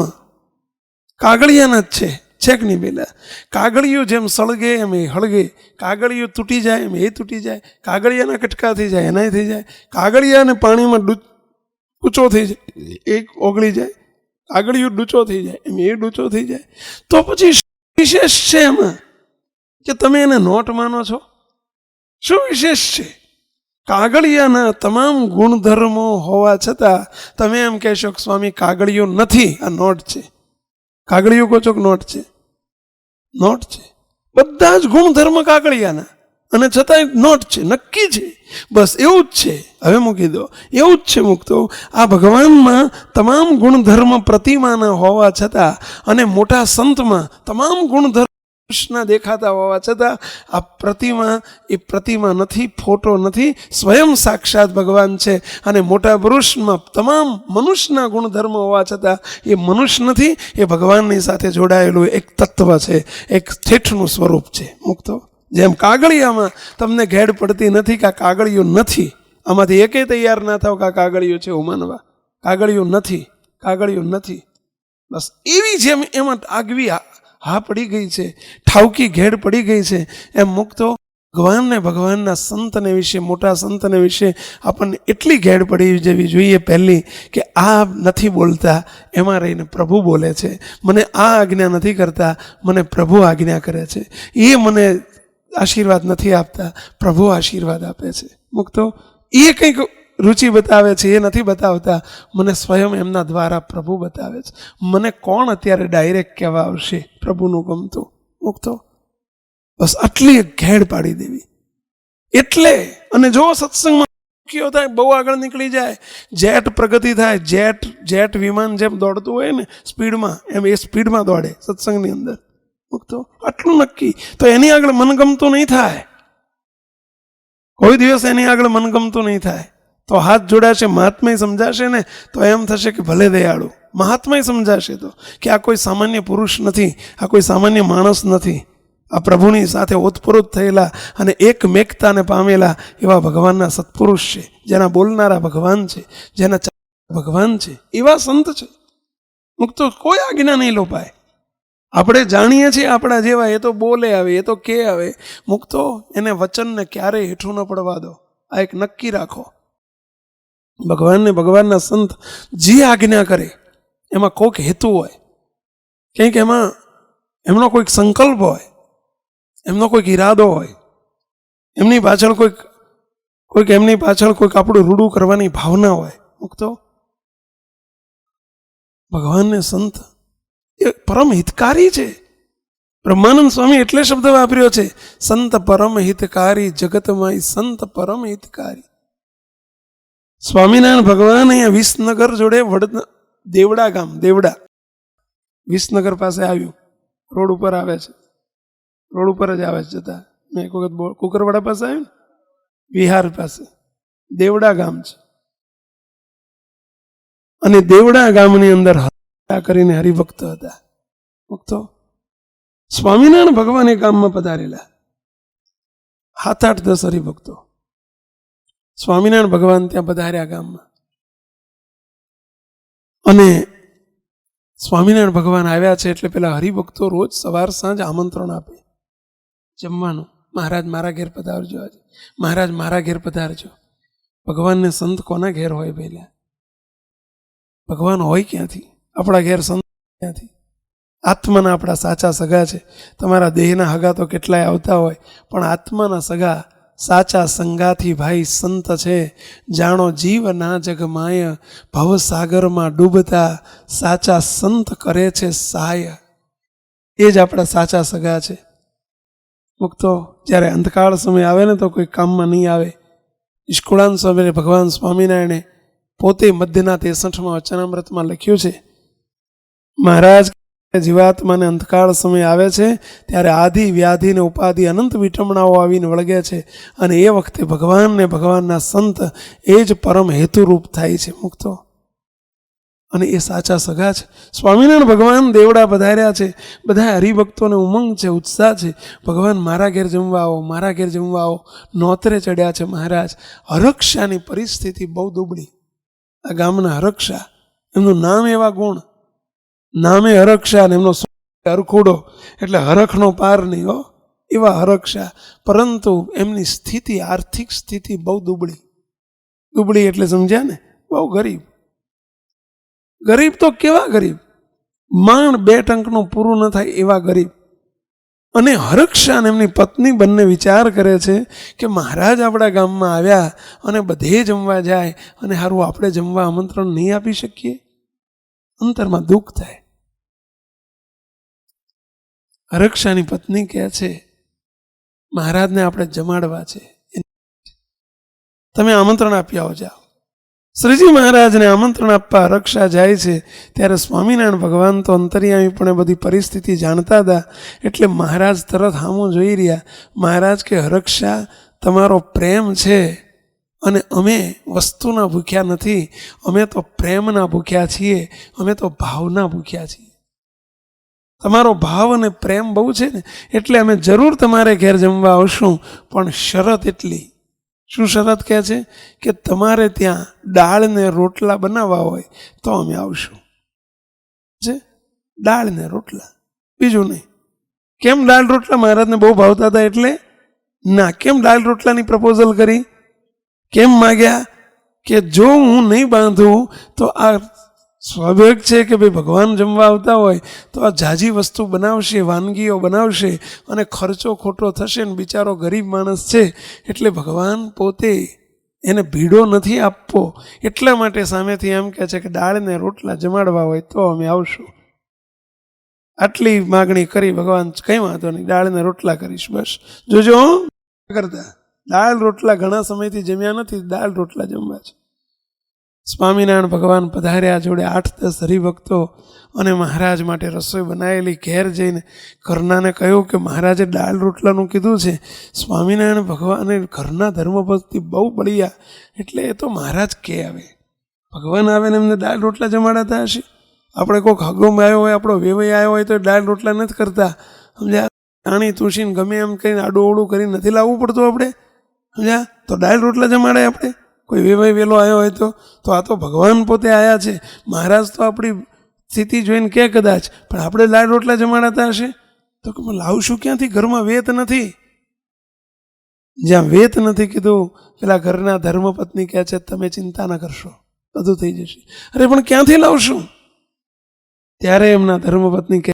કાગળિયાના જ છે કે નહીં? પેલા કાગળિયું જેમ સળગે એમ એ હળગે, કાગળિયું તૂટી જાય એમ એ તૂટી જાય, કાગળિયાના કટકા થઈ જાય એનાય થઈ જાય, કાગળિયાને પાણીમાં ડૂચો થઈ જાય એ ઓગળી જાય, કાગળિયું ડૂચો થઈ જાય એમ એ ડૂચો થઈ જાય. તો પછી વિશેષ છે એમાં કે તમે એને નોટ માનો છો? શું વિશેષ છે? કાગળિયાના તમામ ગુણધર્મો હોવા છતાં તમે એમ કહેશો કે સ્વામી કાગળિયો નથી, આ નોટ છે. કાગળિયો કહો છો કે નોટ છે? નોટ છે. બધા જ ગુણધર્મ કાગળિયાના અને છતાંય નોટ છે, નક્કી છે. બસ એવું જ છે. હવે મૂકી દો. એવું જ છે મુક્તો. આ ભગવાનમાં તમામ ગુણધર્મ પ્રતિમાના હોવા છતાં અને મોટા સંતમાં તમામ ગુણધર્મ કૃષ્ણ દેખાતા હોવા છતાં આ પ્રતિમા નથી, ફોટો નથી, સ્વયં સાક્ષાત ભગવાન છે. અને મોટા પુરુષમાં તમામ મનુષ્યના ગુણધર્મ હોવા છતાં એ મનુષ્ય નથી, એ ભગવાનની સાથે જોડાયેલું એક તત્વ છે, એક ઠેઠનું સ્વરૂપ છે. મુક્તો જેમ કાગળિયામાં તમને ઘેડ પડતી નથી કે આ કાગળિયું નથી, આમાંથી એકેય તૈયાર ના થાવ કે આ કાગળિયું છે એવું માનવા. કાગળિયું નથી. બસ એવી જેમ એમાં આગવી હા પડી ગઈ છે, ઠાવકી ઘેડ પડી ગઈ છે, એમ મુક્તો ભગવાનના સંતને વિશે, મોટા સંતને વિશે આપણને એટલી ઘેડ પડી જવી જોઈએ પહેલી કે આ નથી બોલતા, એમાં રહીને પ્રભુ બોલે છે. મને આ આજ્ઞા નથી કરતા, મને પ્રભુ આજ્ઞા કરે છે. એ મને આશીર્વાદ નથી આપતા, પ્રભુ આશીર્વાદ આપે છે. મુક્તો એ કંઈક રુચિ બતાવે છે, એ નથી બતાવતા, મને સ્વયં એમના દ્વારા પ્રભુ બતાવે છે. મને કોણ અત્યારે ડાયરેક્ટ કહેવા આવશે પ્રભુનું ગમતું? મુક્તો બસ આટલી ઘેડ પાડી દેવી. એટલે અને જો સત્સંગમાં મુખ્ય થાય, બહુ આગળ નીકળી જાય, જેટ પ્રગતિ થાય, જેટ વિમાન જેમ દોડતું હોય ને સ્પીડમાં, એમ એ સ્પીડમાં દોડે સત્સંગની અંદર. મુક્તો આટલું નક્કી. તો એની આગળ મનગમતું નહીં થાય, કોઈ દિવસ એની આગળ મનગમતું નહીં થાય. તો હાથ જોડાશે, મહાત્માય સમજાશે ને તો એમ થશે કે ભલે દયાળુ. મહાત્માય સમજાશે તો કે આ કોઈ સામાન્ય પુરુષ નથી, આ કોઈ સામાન્ય માણસ નથી, આ પ્રભુની સાથે ઓતપ્રોત થયેલા અને એકમેકતાને પામેલા એવા ભગવાનના સત્પુરુષ છે, જેના બોલનારા ભગવાન છે, જેના ભગવાન છે, એવા સંત છે. મુક્તો કોઈ આજ્ઞા નહીં લોપાય. આપણે જાણીએ છીએ આપણા જેવા, એ તો બોલે આવે, એ તો કે આવે. મુક્તો એને વચનને ક્યારેય હેઠું ન પડવા દો. આ એક નક્કી રાખો. ભગવાનને ભગવાનના સંત જે આજ્ઞા કરે એમાં કોઈક હેતુ હોય, કંઈક એમાં એમનો કોઈક સંકલ્પ હોય, એમનો કોઈક ઈરાદો હોય, એમની પાછળ કોઈક એમની પાછળ કોઈક આપણું રૂડું કરવાની ભાવના હોય. મુક્તો ભગવાનને સંત એ પરમ હિતકારી છે. બ્રહ્માનંદ સ્વામી એટલે શબ્દ વાપર્યો છે, સંત પરમ હિતકારી જગતમાં સંત પરમ હિતકારી. સ્વામિનારાયણ ભગવાન અહીંયા વિસનગર જોડે દેવડા ગામ, દેવડા વિસનગર પાસે આવ્યું, રોડ ઉપર આવે છે, રોડ ઉપર જ આવે છે જતા. મેં એક વખત કુકરવાડા પાસે આવ્યું ને, વિહાર પાસે દેવડા ગામ છે. અને દેવડા ગામની અંદર કરીને હરિભક્ત હતા. ભક્તો સ્વામિનારાયણ ભગવાન એ ગામમાં પધારેલા, 7-8-10 હરિભક્તો સ્વામિનારાયણ ભગવાન ત્યાં પધાર્યા ગામમાં. અને સ્વામિનારાયણ ભગવાન આવ્યા છે એટલે પેલા હરિભક્તો રોજ સવાર સાંજ આમંત્રણ આપે જમવાનું. મહારાજ મારા ઘેર પધારજો, આજે મહારાજ મારા ઘેર પધારજો. ભગવાનને સંત કોના ઘેર હોય? પહેલા ભગવાન હોય ક્યાંથી? આપણા ઘેર સંત ક્યાંથી? આત્માના આપણા સાચા સગા છે. તમારા દેહના હગા તો કેટલાય આવતા હોય, પણ આત્માના સગા સાચા સંગાથી ભાઈ સંત છે. જાણો જીવ ના જગ માય, ભવસાગરમાં ડૂબતા સાચા સંત કરે છે સહાય. એ જ આપણા સાચા સગા છે. મુક્તો જ્યારે અંધકાળ સમય આવે ને તો કોઈ કામમાં નહીં આવે. નિષ્કુળાન સ્વામીને ભગવાન સ્વામિનારાયણે પોતે મધ્યના 63માં વચનામૃતમાં લખ્યું છે, મહારાજ જીવાત્માને અંધકાળ સમય આવે છે ત્યારે આદિ વ્યાધિ ને ઉપાધિ અનંત વિટમણાઓ આવીને વળગે છે, અને એ વખતે ભગવાન ને ભગવાનના સંત એ જ પરમ હેતુરૂપ થાય છે. મુક્તો અને એ સાચા સગા છે. સ્વામિનારાયણ ભગવાન દેવડા પધાર્યા છે. બધા હરિભક્તોને ઉમંગ છે, ઉત્સાહ છે. ભગવાન મારા ઘેર જમવા આવો, મારા ઘેર જમવા આવો. નોતરે ચડ્યા છે મહારાજ. હરક્ષાની પરિસ્થિતિ બહુ દુબળી. આ ગામના હરક્ષા, એમનું નામ એવા ગુણ, નામે હરક્ષા, અને એમનો હરખુડો એટલે હરખનો પાર નહીં હો, એવા હરક્ષા. પરંતુ એમની સ્થિતિ, આર્થિક સ્થિતિ બહુ દુબળી. દુબળી એટલે સમજ્યા ને, બહુ ગરીબ. ગરીબ તો કેવા ગરીબ, માંડ 2 ટંકનું પૂરું ન થાય એવા ગરીબ. અને હરક્ષા અને એમની પત્ની બંને વિચાર કરે છે કે મહારાજ આપણા ગામમાં આવ્યા અને બધે જમવા જાય, અને હારું આપણે જમવા આમંત્રણ નહીં આપી શકીએ. અંતરમાં દુઃખ થાય. હરક્ષાની પત્ની કહે છે મહારાજને આપણે જમાડવા છે, તમે આમંત્રણ આપી આવો, જાઓ. શ્રીજી મહારાજને આમંત્રણ આપવા હરક્ષા જાય છે ત્યારે સ્વામિનારાયણ ભગવાન તો અંતર્યામી પણ બધી પરિસ્થિતિ જાણતા હતા, એટલે મહારાજ તરત સામું જોઈ રહ્યા. મહારાજ કે હરક્ષા, તમારો પ્રેમ છે અને અમે વસ્તુના ભૂખ્યા નથી, અમે તો પ્રેમના ભૂખ્યા છીએ, અમે તો ભાવના ભૂખ્યા છીએ. તમારો ભાવ અને પ્રેમ બહુ છે ને, એટલે અમે જરૂર તમારે ઘેર જમવા આવશું, પણ શરત એટલી. શું શરત કહે છે? કે તમારે ત્યાં દાળ ને રોટલા બનાવવા હોય તો અમે આવશું. છે દાળ ને રોટલા, બીજું નહીં. કેમ દાળ રોટલા? મહારાજને બહુ ભાવતા હતા એટલે ના. કેમ દાળ રોટલાની પ્રપોઝલ કરી? કેમ માગ્યા? કે જો હું નહીં બાંધું તો આ સ્વાભાવિક છે કે ભાઈ ભગવાન જમવા આવતા હોય તો આ ઝાઝી વસ્તુ બનાવશે, વાનગીઓ બનાવશે, અને ખર્ચો ખોટો થશે ને બિચારો ગરીબ માણસ છે, એટલે ભગવાન પોતે એને ભીડો નથી આપવો, એટલા માટે સામેથી એમ કહે છે કે દાળ ને રોટલા જમાડવા હોય તો અમે આવશું. આટલી માગણી કરી ભગવાન, કંઈ વાંધો નહીં, દાળ ને રોટલા કરીશ, બસ જોજો કરતા. દાળ રોટલા ઘણા સમયથી જમ્યા નથી, દાળ રોટલા જમવા છે. સ્વામિનારાયણ ભગવાન પધાર્યા, જોડે 8-10 હરિભક્તો, અને મહારાજ માટે રસોઈ બનાવેલી. ઘેર જઈને ઘરનાને કહ્યું કે મહારાજે દાળ રોટલાનું કીધું છે. સ્વામિનારાયણ ભગવાને ઘરના ધર્મપતિ બહુ બળિયા, એટલે એ તો મહારાજ કે આવે, ભગવાન આવે ને એમને દાળ રોટલા જમાડાતા હશે. આપણે કોઈક હગમ આવ્યો હોય, આપણો વેવાઈ આવ્યો હોય તો દાળ રોટલા નથી કરતા, સમજ્યા? પાણી તુસીને ગમે એમ કરીને આડું ઓળું કરીને નથી લાવવું પડતું આપણે, સમજ્યા? તો દાળ રોટલા જમાડે આપણે. કોઈ વેવાઈ વેલો આવ્યો હોય તો આ તો ભગવાન પોતે આવ્યા છે. મહારાજ તો આપણી સ્થિતિ જોઈને કે કદાચ, પણ આપણે દાળ રોટલા જમાડાતા હશે તો કે લાવશું ક્યાંથી? ઘરમાં વેત નથી. જ્યાં વેત નથી કીધું, પેલા ઘરના ધર્મપત્ની કહે છે તમે ચિંતા ન કરશો, બધું થઈ જશે. અરે પણ ક્યાંથી લાવશું? ત્યારે એમના ધર્મપત્ની કહે,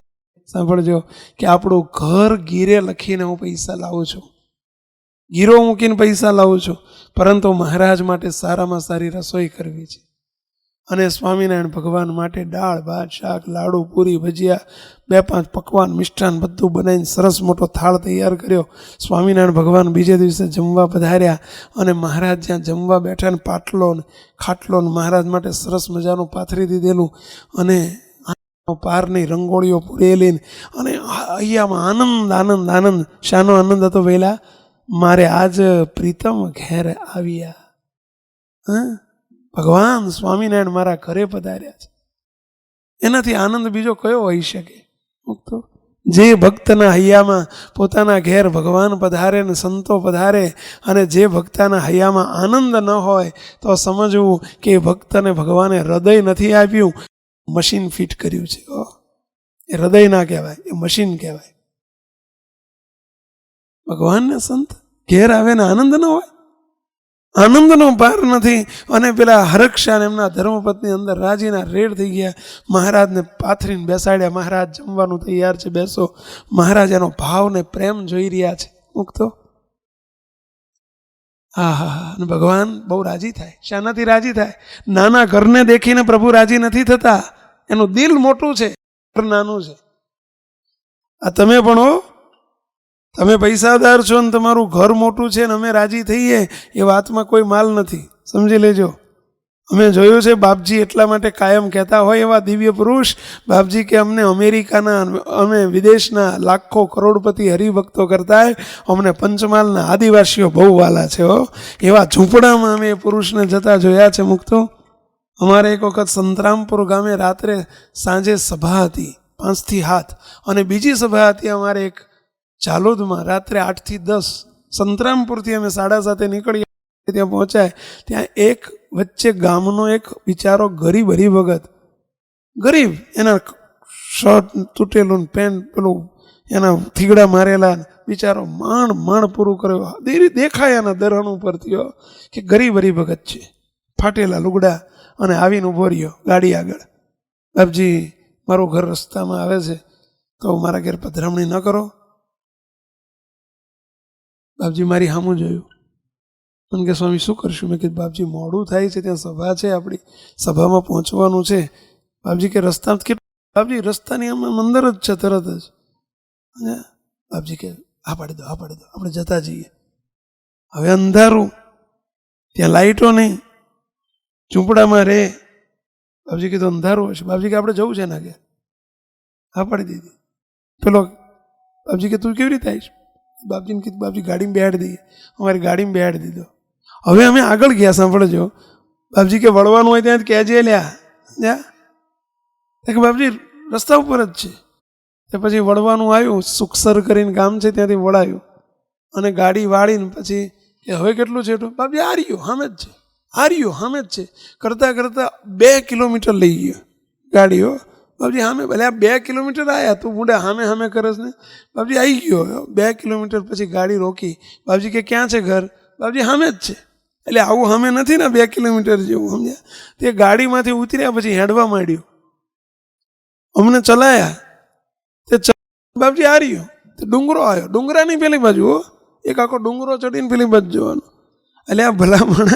સાંભળજો, કે આપણું ઘર ગીરે લખીને હું પૈસા લાવું છું, ગીરો મૂકીને પૈસા લાવું છું, પરંતુ મહારાજ માટે સારામાં સારી રસોઈ કરવી છે. અને સ્વામિનારાયણ ભગવાન માટે દાળ ભાત શાક લાડુ પૂરી ભજીયા 2-5 પકવાન મિષ્ટાન બધું બનાવીને સરસ મોટો થાળ તૈયાર કર્યો. સ્વામિનારાયણ ભગવાન બીજે દિવસે જમવા પધાર્યા, અને મહારાજ જ્યાં જમવા બેઠા ને પાટલો ને ખાટલો ને મહારાજ માટે સરસ મજાનું પાથરી દીધેલું, અને પારની રંગોળીઓ પૂરેલી, અને અહીંયામાં આનંદ આનંદ આનંદ. શાનો આનંદ હતો પહેલા? મારે આજ પ્રીતમ ઘેર આવ્યા, ભગવાન સ્વામિનારાયણ મારા ઘરે પધાર્યા છે. એનાથી આનંદ બીજો કયો હોઈ શકે? જે ભક્તના હૈયામાં પોતાના ઘેર ભગવાન પધારે ને સંતો પધારે, અને જે ભક્તના હૈયામાં આનંદ ન હોય તો સમજવું કે એ ભક્તને ભગવાને હૃદય નથી આપ્યું, મશીન ફિટ કર્યું છે. એ હૃદય ના કહેવાય, એ મશીન કહેવાય. ભગવાનને સંત ઘેર આવે ને આનંદ ન હોય, આનંદનો પાર નથી. અને પેલા હરક્ષા એમના ધર્મપત્ની અંદર રાજીના રેડ થઈ ગયા. મહારાજને પાથરીને બેસાડ્યા, મહારાજ જમવાનું તૈયાર છે, બેસો. મહારાજ એનો ભાવ ને પ્રેમ જોઈ રહ્યા છે, મૂકતો. હા, અને ભગવાન બહુ રાજી થાય. શાનાથી રાજી થાય? નાના ઘરને દેખીને પ્રભુ રાજી નથી થતા, એનું દિલ મોટું છે, ઘર નાનું છે. આ તમે પણ તમે પૈસાદાર છો ને તમારું ઘર મોટું છે ને અમે રાજી થઈએ, એ વાતમાં કોઈ માલ નથી, સમજી લેજો. અમે જોયું છે, બાપજી એટલા માટે કાયમ કહેતા હોય એવા દિવ્ય પુરુષ, બાપજી કે અમને અમેરિકાના, અમે વિદેશના લાખો કરોડપતિ હરિભક્તો કરતા અમને પંચમહાલના આદિવાસીઓ બહુ વાલા છે. એવા ઝૂંપડામાં અમે પુરુષને જતા જોયા છે, મુક્તો. અમારે એક વખત સંતરામપુર ગામે રાત્રે સાંજે સભા હતી 5 થી 7, અને બીજી સભા હતી અમારે એક ચાલોદમાં રાત્રે 8 થી 10. સંતરામપુરથી અમે 7:30 નીકળીએ, ત્યાં પહોંચાય. ત્યાં એક વચ્ચે ગામનો એક બિચારો ગરીબ હરિભગત, ગરીબ, એના શર્ટ તૂટેલું, પેન્ટ પેલું એના થીગડા મારેલા, બિચારો માંડ પૂરું કર્યો. દેખાય એના દરહણ ઉપરથી કે ગરીબ હરિભગત છે, ફાટેલા લુગડા, અને આવીને ઊભો રહ્યો ગાડી આગળ. બાપજી મારું ઘર રસ્તામાં આવે છે, તો મારા ઘેર પધરામણી ન કરો. બાપજી મારી સામું જોયું, મને કે સ્વામી શું કરશું? મેં કીધું બાપજી મોડું થાય છે, ત્યાં સભા છે, આપણી સભામાં પહોંચવાનું છે. બાપજી કે રસ્તા કેટલું? બાપજી રસ્તાની આમ અંદર જ છે, તરત જ. બાપજી કે આ પાડી દો, આપણે જતા જઈએ. હવે અંધારું, ત્યાં લાઈટો નહીં, ઝૂંપડામાં રે. બાપજી કીધું અંધારું હશે. બાપજી કે આપણે જવું છે ના કે હા પાડી દીધી. પેલો બાપજી કે તું કેવી રીતે આવીશ? બાપજીને કીધું બાપજી ગાડીમાં બેહાડી દઈએ. અમારી ગાડીમાં બેહાડી દીધો. હવે અમે આગળ ગયા, સાંભળજો. બાપજી કે વળવાનું હોય ત્યાં કહેજે લ્યા. કે બાપજી રસ્તા ઉપર જ છે. તે પછી વળવાનું આવ્યું, સુખસર કરીને ગામ છે, ત્યાંથી વળાયું, અને ગાડી વાળીને પછી કે હવે કેટલું છે? બાપજી આ રહ્યું સામે જ છે, આ રહ્યું સામે જ છે. કરતાં 2 કિલોમીટર લઈ ગયો ગાડીઓ. બાપજી સામે, ભલે આ 2 કિલોમીટર આવ્યા, તું મુંડા સામે કરસ ને. બાપજી આવી ગયો. 2 કિલોમીટર પછી ગાડી રોકી. બાપજી કે ક્યાં છે ઘર? બાપજી સામે જ છે. એટલે આવું સામે નથી ને 2 કિલોમીટર જેવું, સમજ્યા? તે ગાડીમાંથી ઉતર્યા પછી હેડવા માંડ્યું, અમને ચલાયા. તે બાપજી આ રહ્યો. તે ડુંગરો આવ્યો, ડુંગરાની પેલી બાજુ, એક આખો ડુંગરો ચડીને પેલી બાજુ જવાનું. એટલે આ ભલામણ,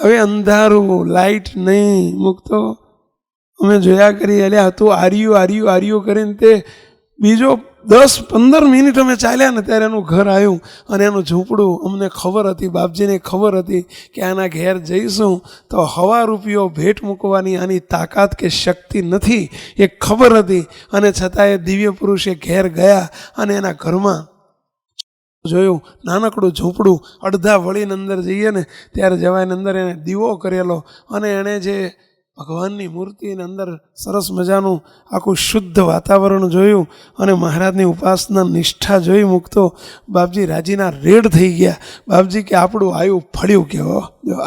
હવે અંધારું, લાઈટ નહીં, મૂકતો. અમે જોયા કરી. એટલે તું આર્યું કરીને તે બીજો 10-15 મિનિટ અમે ચાલ્યા ને ત્યારે એનું ઘર આવ્યું અને એનું ઝૂંપડું. અમને ખબર હતી, બાપજીને ખબર હતી કે આના ઘેર જઈશું તો ₹1,000 ભેટ મૂકવાની આની તાકાત કે શક્તિ નથી, એ ખબર હતી. અને છતાં એ દિવ્ય પુરુષે ઘેર ગયા અને એના ઘરમાં જોયું નાનકડું ઝૂંપડું. અડધા વળીને અંદર જઈએ ને ત્યારે જવાયને અંદર એને દીવો કરેલો અને એણે જે ભગવાનની મૂર્તિની અંદર સરસ મજાનું આખું શુદ્ધ વાતાવરણ જોયું અને મહારાજની ઉપાસના નિષ્ઠા જોઈ મૂકતો બાપજી રાજીના રેડ થઈ ગયા. બાપજી કે આપણું આયુ ફળ્યું કેવો,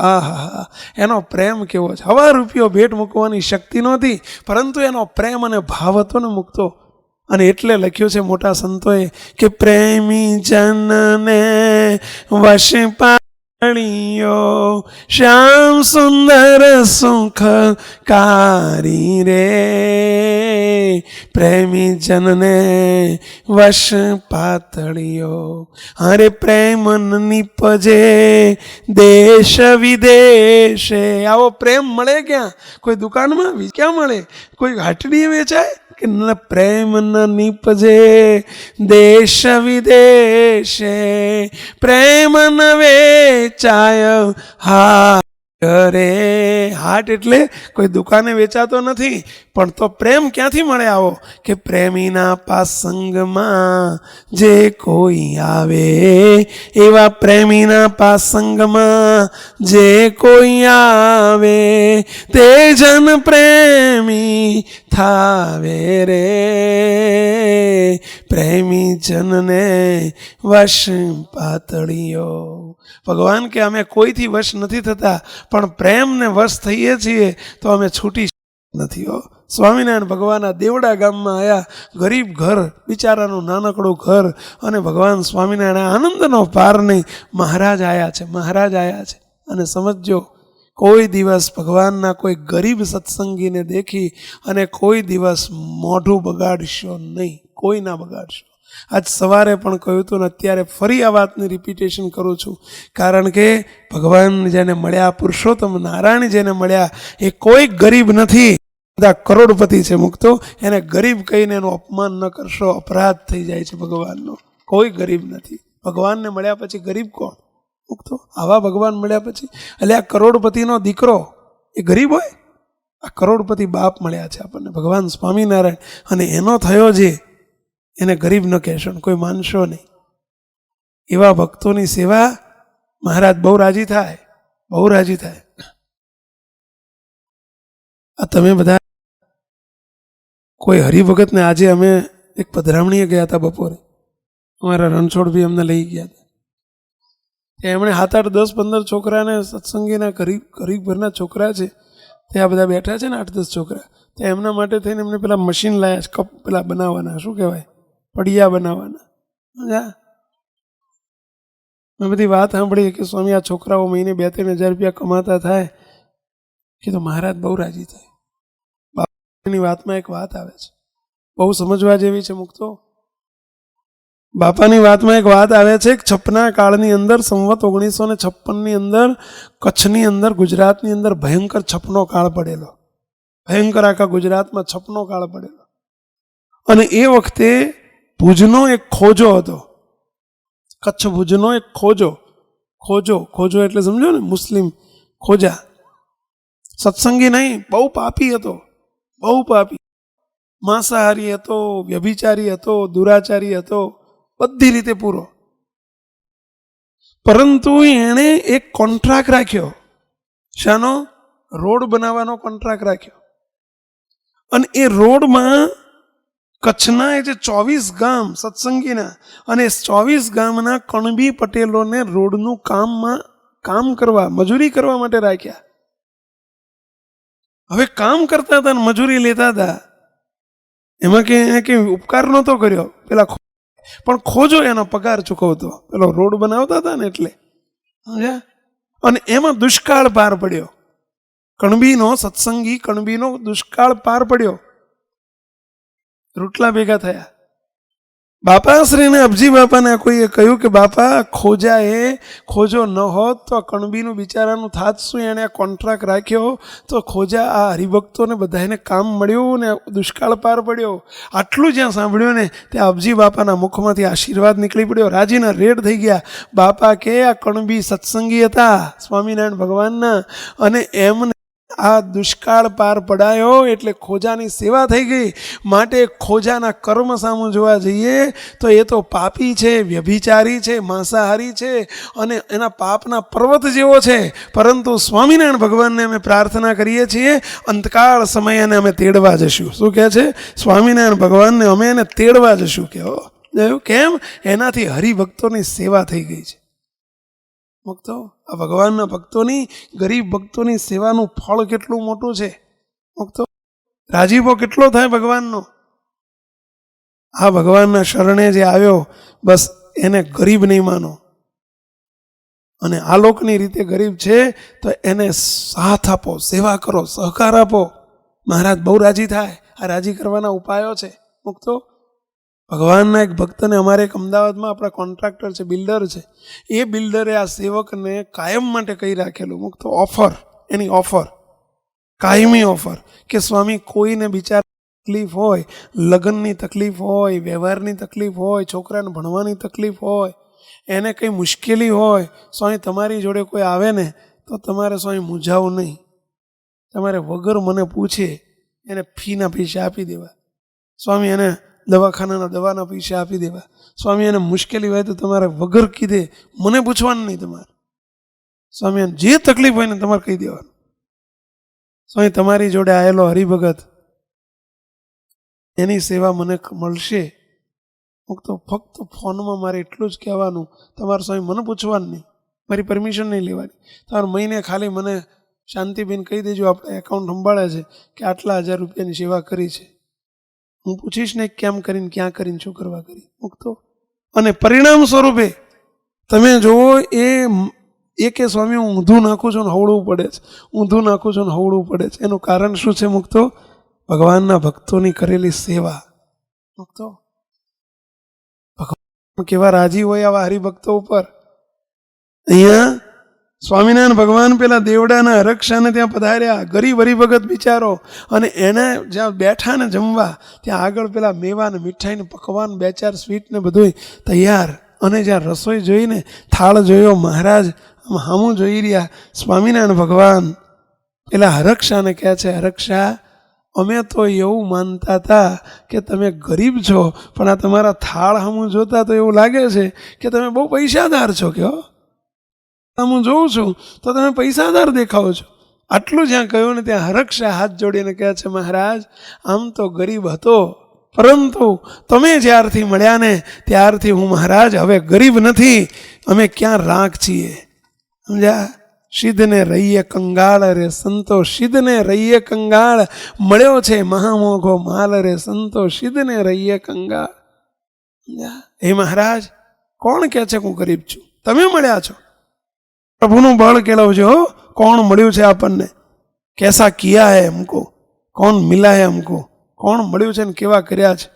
આ હા, એનો પ્રેમ કેવો છે. ₹1,000 ભેટ મૂકવાની શક્તિ નહોતી, પરંતુ એનો પ્રેમ અને ભાવ હતો ને મૂકતો. અને એટલે લખ્યું છે મોટા સંતોએ કે પ્રેમી જનને વશ પાળ્યો શ્યામ સુંદર સુખકારી રે. પ્રેમી જનને વશ પાતળ્યો. અરે પ્રેમ નિપજે દેશ વિદેશે. આવો પ્રેમ મળે ક્યાં? કોઈ દુકાનમાં ક્યાં મળે? કોઈ હાટડીએ વેચાય કે પ્રેમ ન નિપજે દેશ વિદેશે. પ્રેમ ન વેચાય હા રે. હાટ એટલે કોઈ દુકાને વેચાતો નથી, પણ તો પ્રેમ ક્યાંથી મળે? આવો કે પ્રેમીના પાસંગમાં જે કોઈ આવે, એવા પ્રેમીના પાસંગમાં જે કોઈ આવે તે જન પ્રેમી થાવે રે. પ્રેમી જનને વશ પાતળીઓ. ભગવાન કે અમે કોઈથી વશ નથી થતા, પણ પ્રેમને વશ થઈએ છીએ તો અમે છૂટી નથી. હો સ્વામિનારાયણ ભગવાન આ દેવડા ગામમાં આવ્યા, ગરીબ ઘર, બિચારાનું નાનકડું ઘર, અને ભગવાન સ્વામિનારાયણ આનંદનો પાર નહીં. મહારાજ આવ્યા છે, મહારાજ આવ્યા છે. અને સમજો, કોઈ દિવસ ભગવાનના કોઈ ગરીબ સત્સંગીને દેખી અને કોઈ દિવસ મોઢું બગાડશો નહીં, કોઈ ના બગાડશો. આજ સવારે પણ કહ્યું હતું ને અત્યારે ફરી આ વાતની રિપીટેશન કરું છું, કારણ કે ભગવાન જેને મળ્યા, પુરુષોત્તમ નારાયણ જેને મળ્યા, એ કોઈ ગરીબ નથી, બધા કરોડપતિ છે. મૂકતો એને ગરીબ કહીને એનું અપમાન ન કરશો, અપરાધ થઈ જાય છે ભગવાનનો. કોઈ ગરીબ નથી. ભગવાનને મળ્યા પછી ગરીબ કોણ? મૂકતો આવા ભગવાન મળ્યા પછી, એટલે આ કરોડપતિનો દીકરો એ ગરીબ હોય? આ કરોડપતિ બાપ મળ્યા છે આપણને, ભગવાન સ્વામિનારાયણ, અને એનો થયો જે એને ગરીબ ન કહેશો, કોઈ માનશો નહીં. એવા ભક્તોની સેવા મહારાજ બહુ રાજી થાય, બહુ રાજી થાય. આ તમે બધા કોઈ હરિભગતને આજે અમે એક પધરામણીએ ગયા હતા બપોરે, અમારા રણછોડભાઈ અમને લઈ ગયા હતા. એમણે 7, 8, 10, 15 છોકરાને સત્સંગીના ગરીબ ઘરના છોકરા છે, ત્યાં બધા બેઠા છે ને 8, 10 છોકરા, ત્યાં એમના માટે થઈને એમને પેલા મશીન લાયા છે, કપ પેલા બનાવવાના, શું કહેવાય, પડિયા બનાવવાના. મેં બધી વાત સાંભળી કે સ્વામી આ છોકરાઓ મહિને 2-3 હજાર રૂપિયા કમાતા થાય કે તો મહારાજ બહુ રાજી થાય. બાપાની વાતમાં એક વાત આવે છે, બહુ સમજવા જેવી છે. મૂકતો બાપાની વાતમાં એક વાત આવે છે કે 56ના કાળની અંદર, સંવત 1956ની અંદર, કચ્છની અંદર, ગુજરાતની અંદર ભયંકર છપનો કાળ પડેલો. ભયંકર આખા ગુજરાતમાં છપનો કાળ પડેલો. અને એ વખતે ભુજનો એક ખોજો હતો, કચ્છ ભુજનો એક ખોજો એટલે સમજો ને, મુસ્લિમ ખોજા, સત્સંગી નહીં, બહુ પાપી હતો, બહુ પાપી, માંસાહારી હતો, વ્યભિચારી હતો, દુરાચારી હતો, બધી રીતે પૂરો. પરંતુ એણે એક કોન્ટ્રાક્ટ રાખ્યો. શાનો? રોડ બનાવવાનો કોન્ટ્રાક્ટ રાખ્યો. અને એ રોડમાં કચ્છના એ જે 24 ગામ સત્સંગીના, અને 24 ગામના કણબી પટેલોને રોડનું કામ કરવા, મજૂરી કરવા માટે રાખ્યા. હવે કામ કરતા હતા ને મજૂરી લેતા હતા, એમાં કે ઉપકાર નહોતો કર્યો પેલા, પણ ખોજો એનો પગાર ચૂકવતો, પેલો રોડ બનાવતા હતા ને એટલે. અને એમાં દુષ્કાળ પાર પડ્યો, કણબીનો, સત્સંગી કણબીનો દુષ્કાળ પાર પડ્યો. રોટલા ભેગા થયા, બાપાશ્રીને અબજી બાપાને કોઈએ કહ્યું કે બાપા ખોજો ન હોત તો આ કણબીનું બિચારાનું થાત શું, એણે આ કોન્ટ્રાક્ટ રાખ્યો તો ખોજા આ હરિભક્તોને બધાને કામ મળ્યું ને દુષ્કાળ પાર પડ્યો. આટલું જ્યાં સાંભળ્યું ને ત્યાં અબજી બાપાના મુખમાંથી આશીર્વાદ નીકળી પડ્યો. રાજીના રેડ થઈ ગયા. બાપા કે આ કણબી સત્સંગી હતા સ્વામિનારાયણ ભગવાનના, અને એમને આ દુષ્કાળ પાર પડાયો એટલે ખોજાની સેવા થઈ ગઈ. માટે ખોજાના કર્મ સામું જોવા જઈએ તો એ તો પાપી છે, વ્યભિચારી છે, માંસાહારી છે અને એના પાપના પર્વત જેવો છે. પરંતુ સ્વામિનારાયણ ભગવાનને અમે પ્રાર્થના કરીએ છીએ અંતકાળ સમયે એને અમે તેડવા જશું. શું કહે છે? સ્વામિનારાયણ ભગવાનને અમે એને તેડવા જશું. કેમ? એનાથી હરિભક્તોની સેવા થઈ ગઈ છે. ભક્તો, આ ભગવાનના ભક્તોની, ગરીબ ભક્તોની સેવાનું ફળ કેટલું મોટું છે. ભક્તો, રાજીપો કેટલો થાય ભગવાનનો. આ ભગવાનના શરણે જે આવ્યો બસ એને ગરીબ નહીં માનો, અને આ લોકની રીતે ગરીબ છે તો એને સાથ આપો, સેવા કરો, સહકાર આપો. મહારાજ બહુ રાજી થાય. આ રાજી કરવાના ઉપાયો છે. ભક્તો, ભગવાનના એક ભક્તને અમારે એક અમદાવાદમાં આપણા કોન્ટ્રાક્ટર છે, બિલ્ડર છે, એ બિલ્ડરે આ સેવકને કાયમ માટે કહી રાખેલું. મુક્ત ઓફર, એની ઓફર કાયમી ઓફર કે સ્વામી કોઈને બિચાર તકલીફ હોય, લગ્નની તકલીફ હોય, વ્યવહારની તકલીફ હોય, છોકરાને ભણવાની તકલીફ હોય, એને કંઈ મુશ્કેલી હોય, સ્વામી તમારી જોડે કોઈ આવે ને તો તમારે સ્વામી મૂંઝાવું નહીં. તમારે વગર મને પૂછે એને ફીના પૈસા આપી દેવા. સ્વામી એને દવાખાનાના દવાના પૈસા આપી દેવા. સ્વામી એને મુશ્કેલી હોય તો તમારે વગર કીધે મને પૂછવાનું નહીં. તમારે સ્વામી એને જે તકલીફ હોય ને તમારે કહી દેવાનું. સ્વામી તમારી જોડે આવેલો હરિભગત, એની સેવા મને મળશે. તો ફક્ત ફોનમાં મારે એટલું જ કહેવાનું, તમારે સ્વામી મને પૂછવાનું નહીં, મારી પરમિશન નહીં લેવાની. તમારે મહિને ખાલી મને શાંતિબેન કહી દેજો, આપણે એકાઉન્ટ સંભાળે છે કે આટલા 1000 રૂપિયાની સેવા કરી છે. હું પૂછીશ ને કેમ કરીને, ક્યાં કરીને, શું કરવા કરી. મુક્તો, અને પરિણામ સ્વરૂપે તમે જુઓ એ કે સ્વામી હું ઊંધું નાખું છું ને હવળવું પડે છે, ઊંધું નાખું છું ને હવળવું પડે છે. એનું કારણ શું છે? મુક્તો, ભગવાનના ભક્તોની કરેલી સેવા. મુક્તો, ભગવાન કેવા રાજી હોય આવા હરિભક્તો ઉપર. અહીંયા સ્વામિનારાયણ ભગવાન પેલા દેવડાના હરક્ષાને ત્યાં પધાર્યા, ગરીબ હરિભગત બિચારો, અને એને જ્યાં બેઠા ને જમવા ત્યાં આગળ પેલા મેવા ને મીઠાઈ ને પકવાન, 2-4 સ્વીટ ને બધું તૈયાર, અને જ્યાં રસોઈ જોઈને થાળ જોયો, મહારાજ આમ હામું જોઈ રહ્યા. સ્વામિનારાયણ ભગવાન પેલા હરક્ષાને કહે છે, હરક્ષા અમે તો એવું માનતા હતા કે તમે ગરીબ છો, પણ આ તમારા થાળ હામું જોતા તો એવું લાગે છે કે તમે બહુ પૈસાદાર છો. કે હું જોઉં છું તો તમે પૈસાદાર દેખાવો છો. આટલું જ્યાં કહ્યું ને ત્યાં હરક્ષા હાથ જોડીને કહે છે, મહારાજ આમ તો ગરીબ હતો, પરંતુ તમે જ્યારથી મળ્યા ને ત્યારથી હું મહારાજ હવે ગરીબ નથી. અમે ક્યાં રાખ છીએ, સમજ્યા? સિદ્ધને રહીએ કંગાળ રે સંતો, સિદ્ધને રહીએ કંગાળ, મળ્યો છે મહામોઘો માલ રે સંતો, સિદ્ધને રહીએ કંગાળ. હે મહારાજ, કોણ કહે છે હું ગરીબ છું? તમે મળ્યા છો. પ્રભુનું બળ કેળવજો. કોણ મળ્યું છે આપણને? કેસા કિયા હે હમકો, કોણ મિલા હે હમકો, કોણ મળ્યું છે ને કેવા કર્યા છે.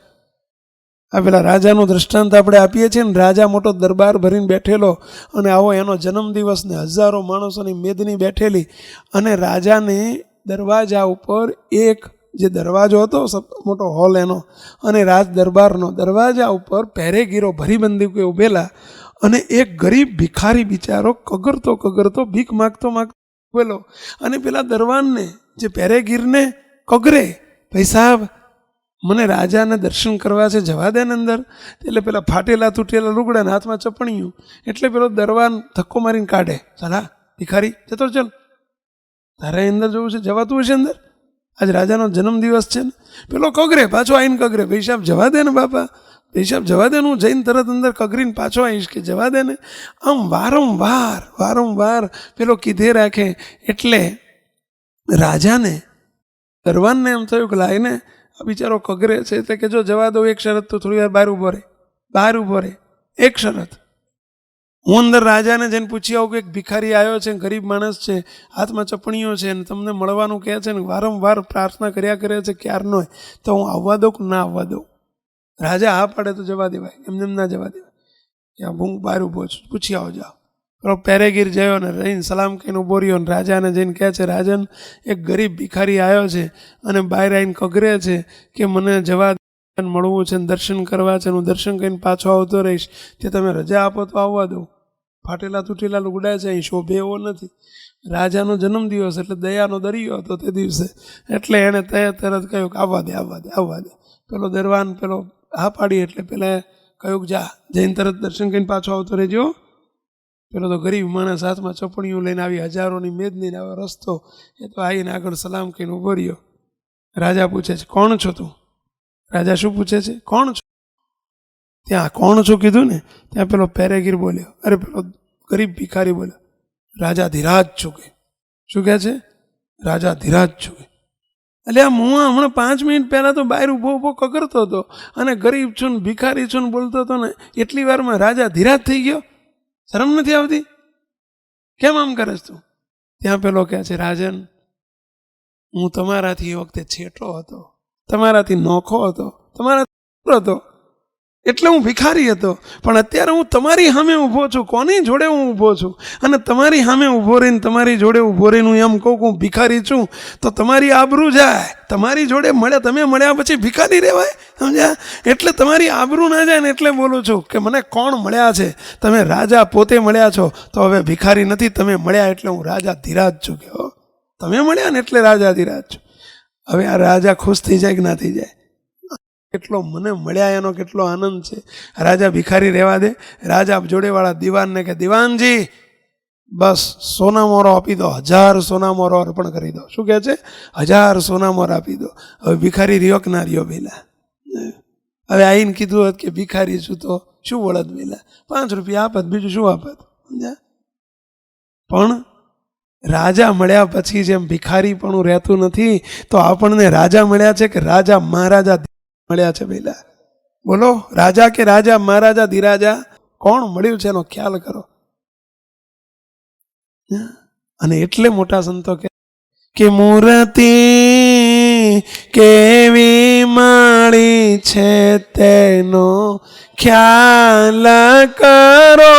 આ પેલા રાજાનું દ્રષ્ટાંત આપણે આપીએ છીએ ને, રાજા મોટો દરબાર ભરીને બેઠેલો, અને આવો એનો જન્મદિવસ ને 1000 માણસોની મેદની બેઠેલી, અને રાજાની દરવાજા ઉપર એક જે દરવાજો હતો મોટો હોલ એનો, અને રાજ દરબારનો દરવાજા ઉપર પહેરેગીરો ભરી બંદૂકે ઉભેલા, અને એક ગરીબ ભિખારી બિચારો કગરતો ભીખ માગતો ઉભેલો, અને પેલા દરવાનને જે પહેરેગીરને કગરે, ભાઈ સાહેબ મને રાજાને દર્શન કરવા છે, જવા દે ને અંદર. એટલે પેલા ફાટેલા તૂટેલા લુગડા ને હાથમાં ચપણીયું, એટલે પેલો દરવાન ધક્કો મારીને કાઢે, ચાલા ભિખારી જતો ચાલ, તારે અંદર જવું છે, જવાતું હશે અંદર, આજ રાજાનો જન્મદિવસ છે ને. પેલો કગરે, પાછો આવીને કગરે, ભાઈ સાહેબ જવા દે ને બાપા, ભાઈ સાહેબ જવા દે ને, હું જઈને તરત અંદર કગરીને પાછો આવીશ, કે જવા દે ને. આમ વારંવાર પેલો કીધે રાખે. એટલે રાજાને, દરવાનને એમ થયું કે લાઈને આ બિચારો કગરે છે, એટલે કે જો જવા દો, એક શરત તો થોડી વાર બહાર ઉભો રહે, એક શરત. હું અંદર રાજાને જઈને પૂછી આવું કે એક ભિખારી આવ્યો છે, ગરીબ માણસ છે, હાથમાં ચપણીઓ છે, અને તમને મળવાનું કહે છે ને વારંવાર પ્રાર્થના કર્યા કરે છે ક્યારનો, તો હું આવવા દઉં કે ના આવવા દઉં? રાજા હા પાડે તો જવા દેવાય, એમને ના જવા દેવાય. ત્યાં હું બહાર ઊભો છું, પૂછી આવો જાઓ. પેલો પેરેગીર જયો ને રહીને સલામ કહીને ઊભો રહ્યો ને રાજાને જઈને કહે છે, રાજન એક ગરીબ ભિખારી આવ્યો છે અને બહાર આવીને કગરે છે કે મને જવા મળવું છે ને દર્શન કરવા છે, હું દર્શન કરીને પાછો આવતો રહીશ, તે તમે રજા આપો તો આવવા દો. ફાટેલા તૂટેલા લુગડા છે, અહીં શોભે એવો નથી. રાજાનો જન્મદિવસ એટલે દયાનો દરિયો હતો તે દિવસે, એટલે એણે તરત કહ્યું કે આવવા દે આવવા દે આવવા દે. પેલો દરવાન પેલો હા પાડી એટલે પેલા કહ્યું જા જઈને તરત દર્શન કરીને પાછો આવતો રહેજો. પેલો તો ગરીબ માણસ હાથમાં ચપણીઓ લઈને આવી, હજારોની મેદ લઈને આવ્યો રસ્તો, એ તો આવીને આગળ સલામ કહીને ઊભો રહ્યો. રાજા પૂછે છે, કોણ છો તું? રાજા શું પૂછે છે? કોણ છો? ત્યાં કોણ છું કીધું ને, ત્યાં પેલો પેરેગીર બોલ્યો, અરે પેલો ગરીબ ભિખારી બોલ્યો, રાજા ધીરાજ છું. કે શું કહે છે? રાજા ધીરાજ છું. એટલે આ હું હમણાં 5 મિનિટ પહેલાં તો બહાર ઊભો ઊભો કગરતો હતો અને ગરીબ છું ને ભિખારી છું ને બોલતો હતો ને, એટલી વારમાં રાજા ધીરાજ થઈ ગયો? શરમ નથી આવતી? કેમ આમ કરે તું? ત્યાં પેલો કહે છે, રાજન હું તમારાથી એ વખતે છેટો હતો, તમારાથી નોખો હતો, તમારાથી હતો એટલે હું ભિખારી હતો, પણ અત્યારે હું તમારી સામે ઊભો છું. કોની જોડે હું ઊભો છું? અને તમારી સામે ઊભો રહીને તમારી જોડે ઊભો રહીને હું એમ કહું કે હું ભિખારી છું તો તમારી આબરૂ જાય. તમારી જોડે મળે, તમે મળ્યા પછી ભિખારી રહેવાય? સમજ્યા? એટલે તમારી આબરૂ ના જાય ને એટલે બોલું છું કે મને કોણ મળ્યા છે. તમે રાજા પોતે મળ્યા છો તો હવે ભિખારી નથી, તમે મળ્યા એટલે હું રાજા ધીરાજ છું. કે તમે મળ્યા ને એટલે રાજા ધીરાજ છું. હવે આ રાજા ખુશ થઈ જાય કે ના થઈ જાય? કેટલો મને મળ્યા એનો કેટલો આનંદ છે. રાજા ભિખારી રહેવા દે? રાજા જોડેવાળા દિવાનને કે દિવાનજી બસ સોના મોરો આપી દો, 1000 સોના મોરો અર્પણ કરી દો. શું કહે છે? 1000 સોના મોરો આપી દો. હવે ભિખારી રહ્યો કે ના રહ્યો? પેલા હવે આઈને કીધું હોત કે ભિખારી છું તો શું વળત? પેલા 5 રૂપિયા આપત, બીજું શું આપત? સમજ્યા? પણ રાજા મળ્યા પછી જેમ ભિખારી પણ રહેતું નથી, તો આપણને રાજા મળ્યા છે કે રાજા મહારાજા મળ્યા છે? પેલા બોલો, રાજા કે રાજા મહારાજા ધીરાજા? કોણ મળ્યું છે એનો ખ્યાલ કરો. અને એટલે મોટા સંતો કે મૂર્તિ કેવી મળી છે તેનો ખ્યાલ કરો.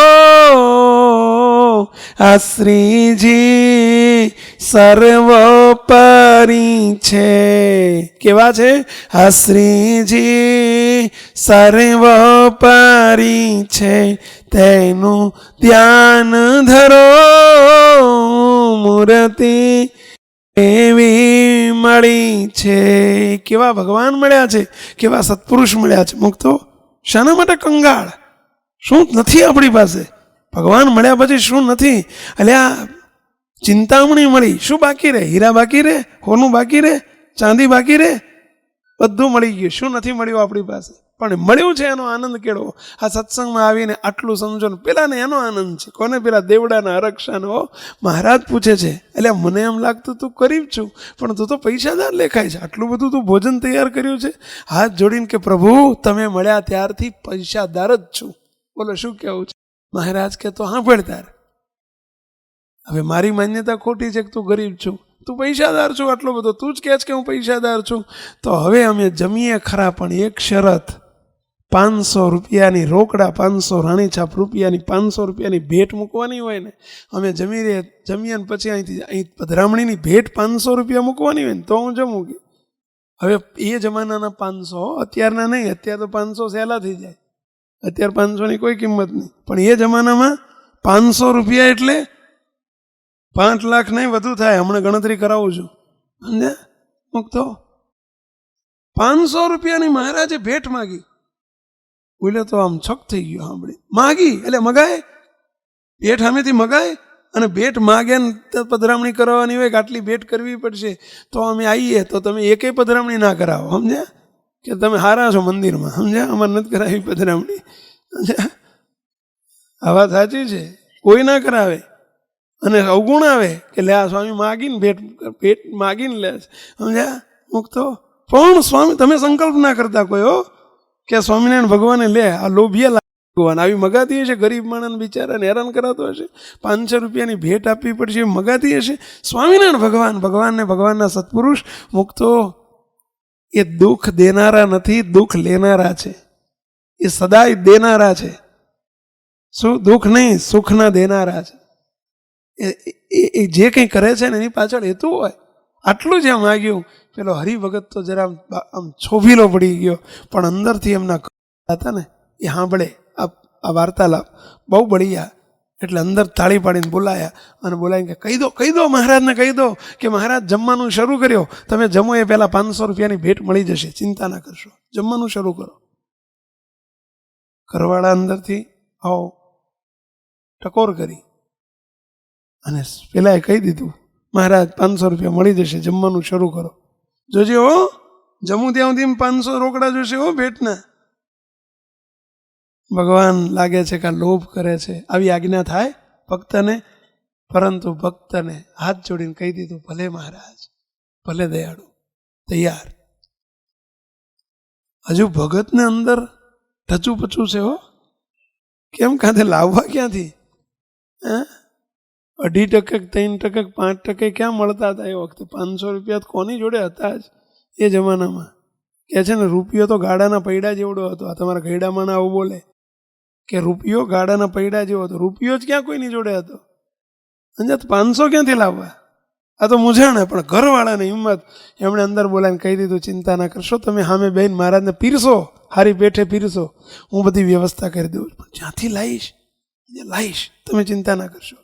આ શ્રીજી સર્વોપરી છે. કેવા છે? આ શ્રીજી સર્વોપરી છે, તેનું ધ્યાન ધરો. મૂર્તિ એવી મળી છે. કેવા ભગવાન મળ્યા છે, કેવા સત્પુરુષ મળ્યા છે. મુક્તો શાના માટે કંગાળ? શું નથી આપણી પાસે? ભગવાન મળ્યા પછી શું નથી? અલ્યા ચિંતામણી મળી, શું બાકી રહે? હીરા બાકી રહે? સોનું બાકી રહે? ચાંદી બાકી રહે? બધું મળી ગયું. શું નથી મળ્યું આપણી પાસે? પણ મળ્યું છે એનો આનંદ કેળવો. આ સત્સંગમાં આવીને આટલું સમજો ને પેલાને એનો આનંદ છે. કોને? પેલા દેવડાના હરક્ષાનો. મહારાજ પૂછે છે, એટલે મને એમ લાગતું તું ગરીબ છું પણ તું તો પૈસાદાર લેખાય છે, આટલું બધું તું ભોજન તૈયાર કર્યું છે. હાથ જોડીને કે પ્રભુ તમે મળ્યા ત્યારથી પૈસાદાર જ છું. બોલો શું કહેવું છે? મહારાજ કે તો હા ભણતાર, હવે મારી માન્યતા ખોટી છે કે તું ગરીબ છું, તું પૈસાદાર છું આટલો બધો, તું જ કહે છે કે હું પૈસાદાર છું. તો હવે અમે જમીએ ખરા, પણ એક શરત, 500 રૂપિયાની રોકડા, 500 રાણીછાપ રૂપિયાની 500 રૂપિયાની ભેટ મૂકવાની હોય ને, અમે જમીએ ને પછી અહીં પધરામણીની ભેટ 500 રૂપિયા મૂકવાની હોય ને તો હું જમું. કે હવે એ જમાનાના 500, અત્યારના નહીં. અત્યારે તો 500 સહેલા થઈ જાય, અત્યારે 500ની કોઈ કિંમત નહીં. પણ એ જમાનામાં 500 રૂપિયા એટલે 5 લાખ નહીં વધુ થાય. હમણાં ગણતરી કરાવું છું. સમજ્યા? મૂકતો 500 રૂપિયાની મહારાજે ભેટ માગી. બોલે તો આમ છક થઈ ગયો સાંભળી. માગી એટલે મગાય, ભેટ સામેથી મગાય. અને ભેટ માગે ને પધરામણી કરવાની હોય કે આટલી ભેટ કરવી પડશે તો અમે આવીએ, તો તમે એકેય પધરામણી ના કરાવો. સમજ્યા? કે તમે હારા છો મંદિરમાં. સમજ્યા? અમારે નથી કરાવી પધરામણી. સમજ્યા? આ વાત સાચી છે. કોઈ ના કરાવે. અને અવગુણ આવે કે લે આ સ્વામી માગીને ભેટ માગીને લે. સમજ્યા? મૂકતો પણ સ્વામી તમે સંકલ્પ ના કરતા કોઈ હો કે સ્વામિનારાયણ ભગવાને લે આ લોભિયા ભગવાન આવી મગાતી હશે. ગરીબ માણસ બિચારાને હેરાન કરાતો હશે, 500 રૂપિયાની ભેટ આપવી પડશે એ મગાતી હશે. સ્વામિનારાયણ ભગવાનને ભગવાનના સત્પુરુષ મૂકતો એ દુઃખ દેનારા નથી, દુઃખ લેનારા છે. એ સદાય દેનારા છે. શું? દુઃખ નહીં, સુખના દેનારા છે. એ જે કંઈ કરે છે ને એની પાછળ હેતુ હોય. આટલું જ માગ્યું. પેલો હરિભગત તો જરા આમ છોભીલો પડી ગયો, પણ અંદરથી એમના હતા ને એ સાંભળે આ વાર્તાલાપ બહુ બળિયા. એટલે અંદર તાળી પાડીને બોલાયા અને બોલાવીને કહી દો મહારાજને કહી દો કે મહારાજ જમવાનું શરૂ કર્યો, તમે જમો એ પહેલાં 500 રૂપિયાની ભેટ મળી જશે, ચિંતા ના કરશો, જમવાનું શરૂ કરો. ઘરવાળા અંદરથી આવો ટકોર કરી અને પેલાએ કહી દીધું, મહારાજ 500 રૂપિયા મળી જશે, જમવાનું શરૂ કરો. જોજે હો, જમું ત્યાં સુધી 500 રોકડા જોશે હો ભેટના. ભગવાન લાગે છે કે લોભ કરે છે, આવી આજ્ઞા થાય ભક્તને, પરંતુ ભક્તને હાથ જોડીને કહી દીધું, ભલે મહારાજ, ભલે દયાળુ, તૈયાર. હજુ ભગતને અંદર ઢચું પચું છે હો, કેમ કાંતે લાવવા ક્યાંથી? 2.5%, 3%, 5% ક્યાં મળતા હતા એ વખતે? 500 રૂપિયા કોની જોડે હતા જ એ જમાનામાં? કે છે ને રૂપિયો તો ગાડાના પૈડા જેવડો હતો. આ તમારા ગયડામાં આવું બોલે કે રૂપિયો ગાડાના પૈડા જેવો હતો. રૂપિયો જ ક્યાં કોઈની જોડે હતો? અને 500 ક્યાંથી લાવવા? આ તો મૂંઝાણ. પણ ઘરવાળાની હિંમત, એમણે અંદર બોલાવીને કહી દીધું, ચિંતા ના કરશો, તમે સામે બેન મહારાજને પીરસો, હારી પેઠે પીરસો, હું બધી વ્યવસ્થા કરી દઉં. પણ જ્યાંથી લાવીશ, તમે ચિંતા ના કરશો.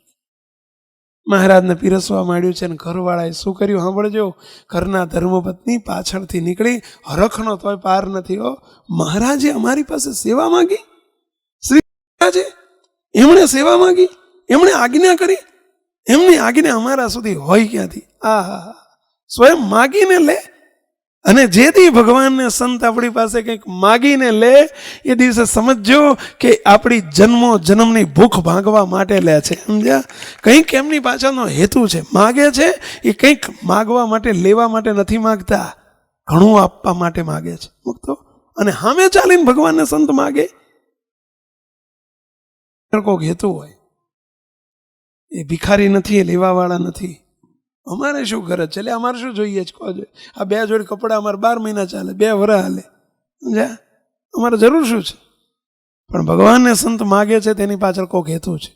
મહારાજને પીરસવા માંડ્યું છે. અને ઘરવાળાએ શું કર્યું સાંભળજો. ઘરના ધર્મપત્ની પાછળથી નીકળી, હરખનો તોય પાર નથી હો. મહારાજે અમારી પાસે સેવા માંગી, શ્રી મહારાજે એમણે સેવા માંગી, એમણે આજ્ઞા કરી, એમની આજ્ઞા અમારા સુધી હોય ક્યાંથી? આહા, સ્વયં માગીને લે. અને જે દી ભગવાનને સંત આપણી પાસે કંઈક માગીને લે, એ દિવસે સમજજો કે આપણી જન્મની ભૂખ ભાંગવા માટે લે છે. સમજ્યા? કંઈક એમની પાછળનો હેતુ છે. માગે છે એ કંઈક માગવા માટે, લેવા માટે નથી માગતા, ઘણું આપવા માટે માગે છે. મુક્તો. અને સામે ચાલીને ભગવાનને સંત માગે, કોઈક હેતુ હોય. એ ભિખારી નથી, એ લેવાવાળા નથી. અમારે શું ગરજ છે? એટલે અમારે શું જોઈએ છે? કહો જોઈએ. આ 2 જોડી કપડાં અમારે 12 મહિના ચાલે, 2 વરસ હાલે. સમજ્યા? અમારે જરૂર શું છે? પણ ભગવાનને સંત માગે છે તેની પાછળ કોઈક હેતુ છે.